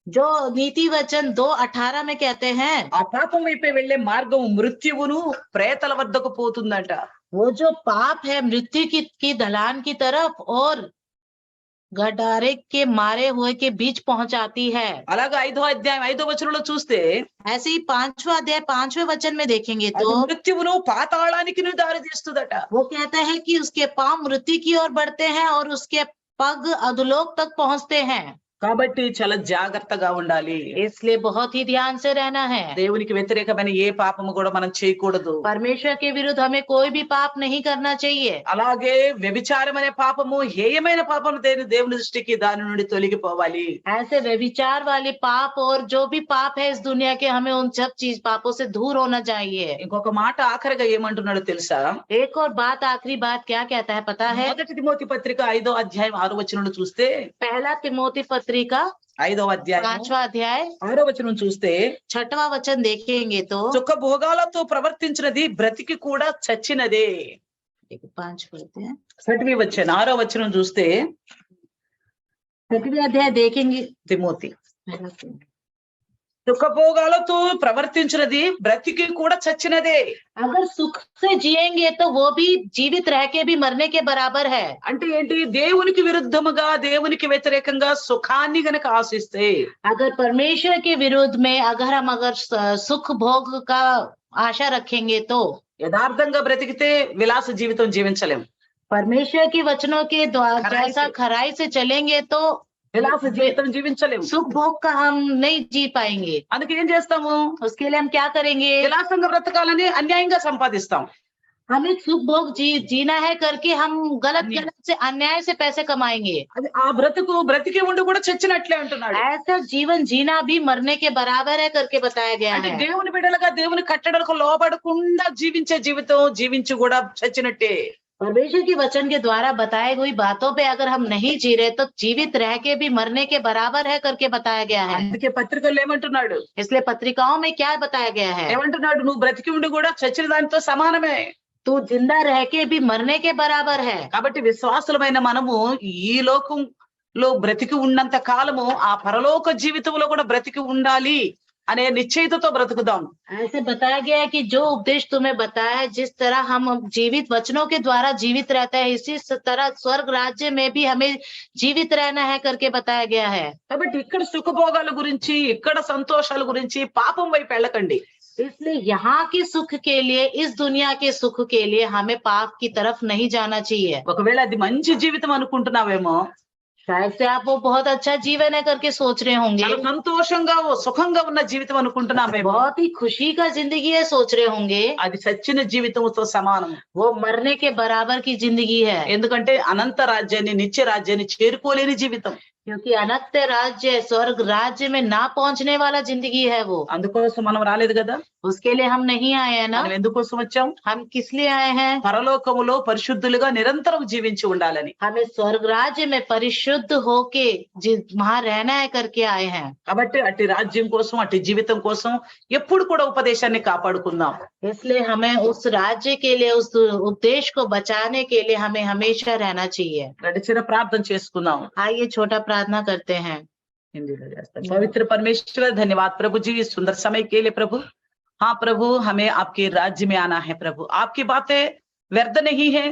जो नीति वचन 2:18 में कहते हैं ఆ పాపం వైపే వెళ్లే మార్గం మృత్యువును ప్రేతల వద్దకు పోతుందంట. वो जो पाप है मृत्यु की ढलान की तरफ और गडारे के मारे हुए के बीच पहुंचाती है। అలాగా 5వ అధ్యాయం 5వ వచనంలో చూస్తే ऐसे ही 5वां अध्याय 5वें वचन में देखेंगे అది तो మృత్యువును పాతాళానికి దారి తీస్తుందట. वो कहता है कि उसके पांव मृत्यु की ओर बढ़ते हैं और उसके पग अधोलोक तक पहुंचते हैं। కాబట్టి చాలా జాగ్రత్తగా ఉండాలి. इसलिए बहुत ही ध्यान से रहना है। దేవునికి వ్యతిరేకమైన ఏ పాపము కూడా మనం చేయకూడదు. परमेश्वर के विरुद्ध हमें कोई भी पाप नहीं करना चाहिए। అలాగే వ్యభిచారం అనే పాపము హేయమైన పాపము దేవుని దృష్టికి దాని నుండి తొలగిపోవాలి. ऐसे व्यभिचार वाले पाप और जो भी पाप है इस दुनिया के, हमें उन सब चीज पापों से दूर होना चाहिए। ఇంకొక మాట ఆఖరిగా ఏమంటున్నాడో తెలుసా? एक और बात, आखिरी बात क्या कहता है पता है? మొదటి తిమోతి పత్రిక 5వ అధ్యాయం 6వ వచనంలో చూస్తే, पहला तिमोथी पत्री का 5వ అధ్యాయం 5वां अध्याय 6వ వచనం చూస్తే, 6वां वचन देखेंगे तो సుఖ భోగాలతో ప్రవర్తించినది బ్రతికి కూడా చచ్చినదే. 5 पढ़ते हैं। 6వ వచనం 6వ వచనం చూస్తే 6वां अध्याय देखेंगे। తిమోతి సుఖ భోగాలతో ప్రవర్తించినది బ్రతికి కూడా చచ్చినదే. अगर सुख से जिएंगे तो वो भी जीवित रह के भी मरने के बराबर है। అంటే ఏంటి? దేవునికి విరుద్ధముగా, దేవునికి వ్యతిరేకంగా సుఖాన్ని గనక ఆశిస్తే, अगर परमेश्वर के विरुद्ध में अगर सुख भोग का आशा रखेंगे तो యథార్థంగా బ్రతికితే విలాస జీవితం జీవించలేం. परमेश्वर के वचनों के द्वारा खराई जैसा से। खराई से चलेंगे तो విలాస జీవితం జీవించలేం. सुख भोग का हम नहीं जी पाएंगे। అందుకే ఏం చేస్తాము? उसके लिए हम क्या करेंगे? విలాసంగా బ్రతకాలని అన్యాయంగా సంపాదిస్తాం. हमें सुख भोग जीना है करके हम गलत अन्याय। से अन्याय से पैसे कमाएंगे। అది ఆ బ్రతికి ఉండి కూడా చచ్చినట్లే అంటున్నాడు. ऐसा जीवन जीना भी मरने के बराबर है करके बताया गया అంటే है। దేవుని బిడ్డలుగా దేవుని కట్టడలకు లోబడకుండా జీవించే జీవితం జీవించి కూడా చచ్చినట్టే. परमेश्वर के वचन के द्वारा बताई हुई बातों पे अगर हम नहीं जी रहे तो जीवित रह के भी मरने के बराबर है करके बताया गया है। అందుకే పత్రికల్లో ఏమంటున్నాడు? इसलिए पत्रिकाओं में क्या बताया गया है? ఏమంటున్నాడు? నువ్వు బ్రతికి ఉండి కూడా చచ్చిన దానితో సమానమే. तू जिंदा रह के भी मरने के बराबर है। కాబట్టి విశ్వాసులమైన మనము ఈ లోకంలో బ్రతికి ఉన్నంత కాలము ఆ పరలోక జీవితంలో కూడా బ్రతికి ఉండాలి అనే నిశ్చయితతో బ్రతుకుదాం. ऐसे बताया गया है कि जो उपदेश तुम्हें बताया है, जिस तरह हम जीवित वचनों के द्वारा जीवित रहते हैं, इसी तरह स्वर्ग राज्य में भी हमें जीवित रहना है करके बताया गया है। కాబట్టి ఇక్కడ సుఖభోగాల గురించి, ఇక్కడ సంతోషాల గురించి పాపం వైపు వెళ్ళకండి. इसलिए यहाँ के सुख के लिए, इस दुनिया के सुख के लिए हमें पाप की तरफ नहीं जाना चाहिए। ఒకవేళ అది మంచి జీవితం అనుకుంటున్నావేమో, शायद से आप वो बहुत अच्छा जीवन है करके सोच रहे होंगे, చాలా సంతోషంగా సుఖంగా ఉన్న జీవితం అనుకుంటున్నావేమో, बहुत ही खुशी का जिंदगी है सोच रहे होंगे, అది చచ్చిన జీవితంతో సమానం. वो मरने के बराबर की जिंदगी है। ఎందుకంటే అనంత రాజ్యాన్ని, నిత్య రాజ్యాన్ని చేరుకోలేని జీవితం. क्योंकि अनंत राज्य स्वर्ग राज्य में ना पहुंचने वाला जिंदगी है वो, అందుకోసం మనం రాలేదు కదా, उसके लिए हम नहीं आए हैं ना। మనం ఎందుకోసం వచ్చాం? हम किस लिए आए हैं? పరలోకములో పరిశుద్ధులుగా నిరంతరం జీవించి ఉండాలని. हमें स्वर्ग राज्य में परिशुद्ध होके वहां रहना है करके आए हैं। కాబట్టి అట్టి రాజ్యం కోసం, అట్టి జీవితం కోసం ఎప్పుడు కూడా ఉపదేశాన్ని కాపాడుకుందాం. इसलिए हमें उस राज्य के लिए, उस उपदेश को बचाने के लिए हमें हमेशा रहना चाहिए। చిన్న ప్రార్థన చేసుకుందాం. आइए छोटा प्रार्थना करते हैं। हिंदीలో చేస్తాం. पवित्र परमेश्वर, धन्यवाद प्रभु जी इस सुंदर समय के लिए प्रभु. हाँ प्रभु, हमें आपके राज्य में आना है प्रभु. आपकी बातें व्यर्थ नहीं है,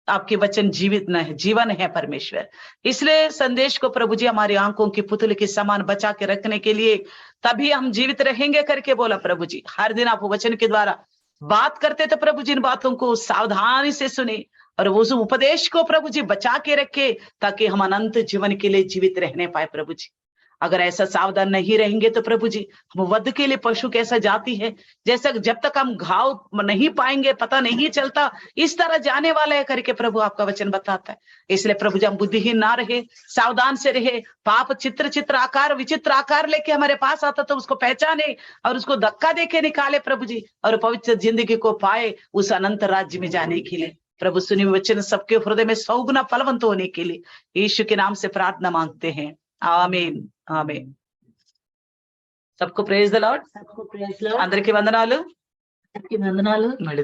आपके वचन जीवित न है, जीवन है परमेश्वर. इसलिए संदेश को प्रभु जी हमारी आंखों की पुतल के समान बचा के रखने के लिए, तभी हम जीवित रहेंगे करके बोला प्रभु जी. हर दिन आप वचन के द्वारा बात करते थे प्रभु जी, इन बातों को सावधानी से सुने और उस उपदेश को प्रभु जी बचा के रखे, ताकि हम अनंत जीवन के लिए जीवित रहने पाए प्रभु जी. अगर ऐसा सावधान नहीं रहेंगे तो प्रभु जी, हम वध के लिए पशु कैसा जाती है, जैसा जब तक हम घाव नहीं पाएंगे, पता नहीं चलता, इस तरह जाने वाला है करके प्रभु आपका वचन बताता है. इसलिए प्रभु जी हम बुद्धिहीन ना रहे, सावधान से रहे. पाप चित्र आकार विचित्र आकार लेके हमारे पास आता तो उसको पहचाने और उसको धक्का देके निकाले प्रभु जी, और पवित्र जिंदगी को पाए उस अनंत राज्य में जाने के लिए. प्रभु सुनी वचन सबके हृदय में 100 गुना फलवंत होने के लिए यीशु के नाम से प्रार्थना मांगते हैं. ఆమేన్, ఆమేన్. सबको प्रेज द लॉर्ड. सबको प्रेज लॉर्ड. అందరికీ వందనాలు. सबकी वंदनाలు. మళ్ళీ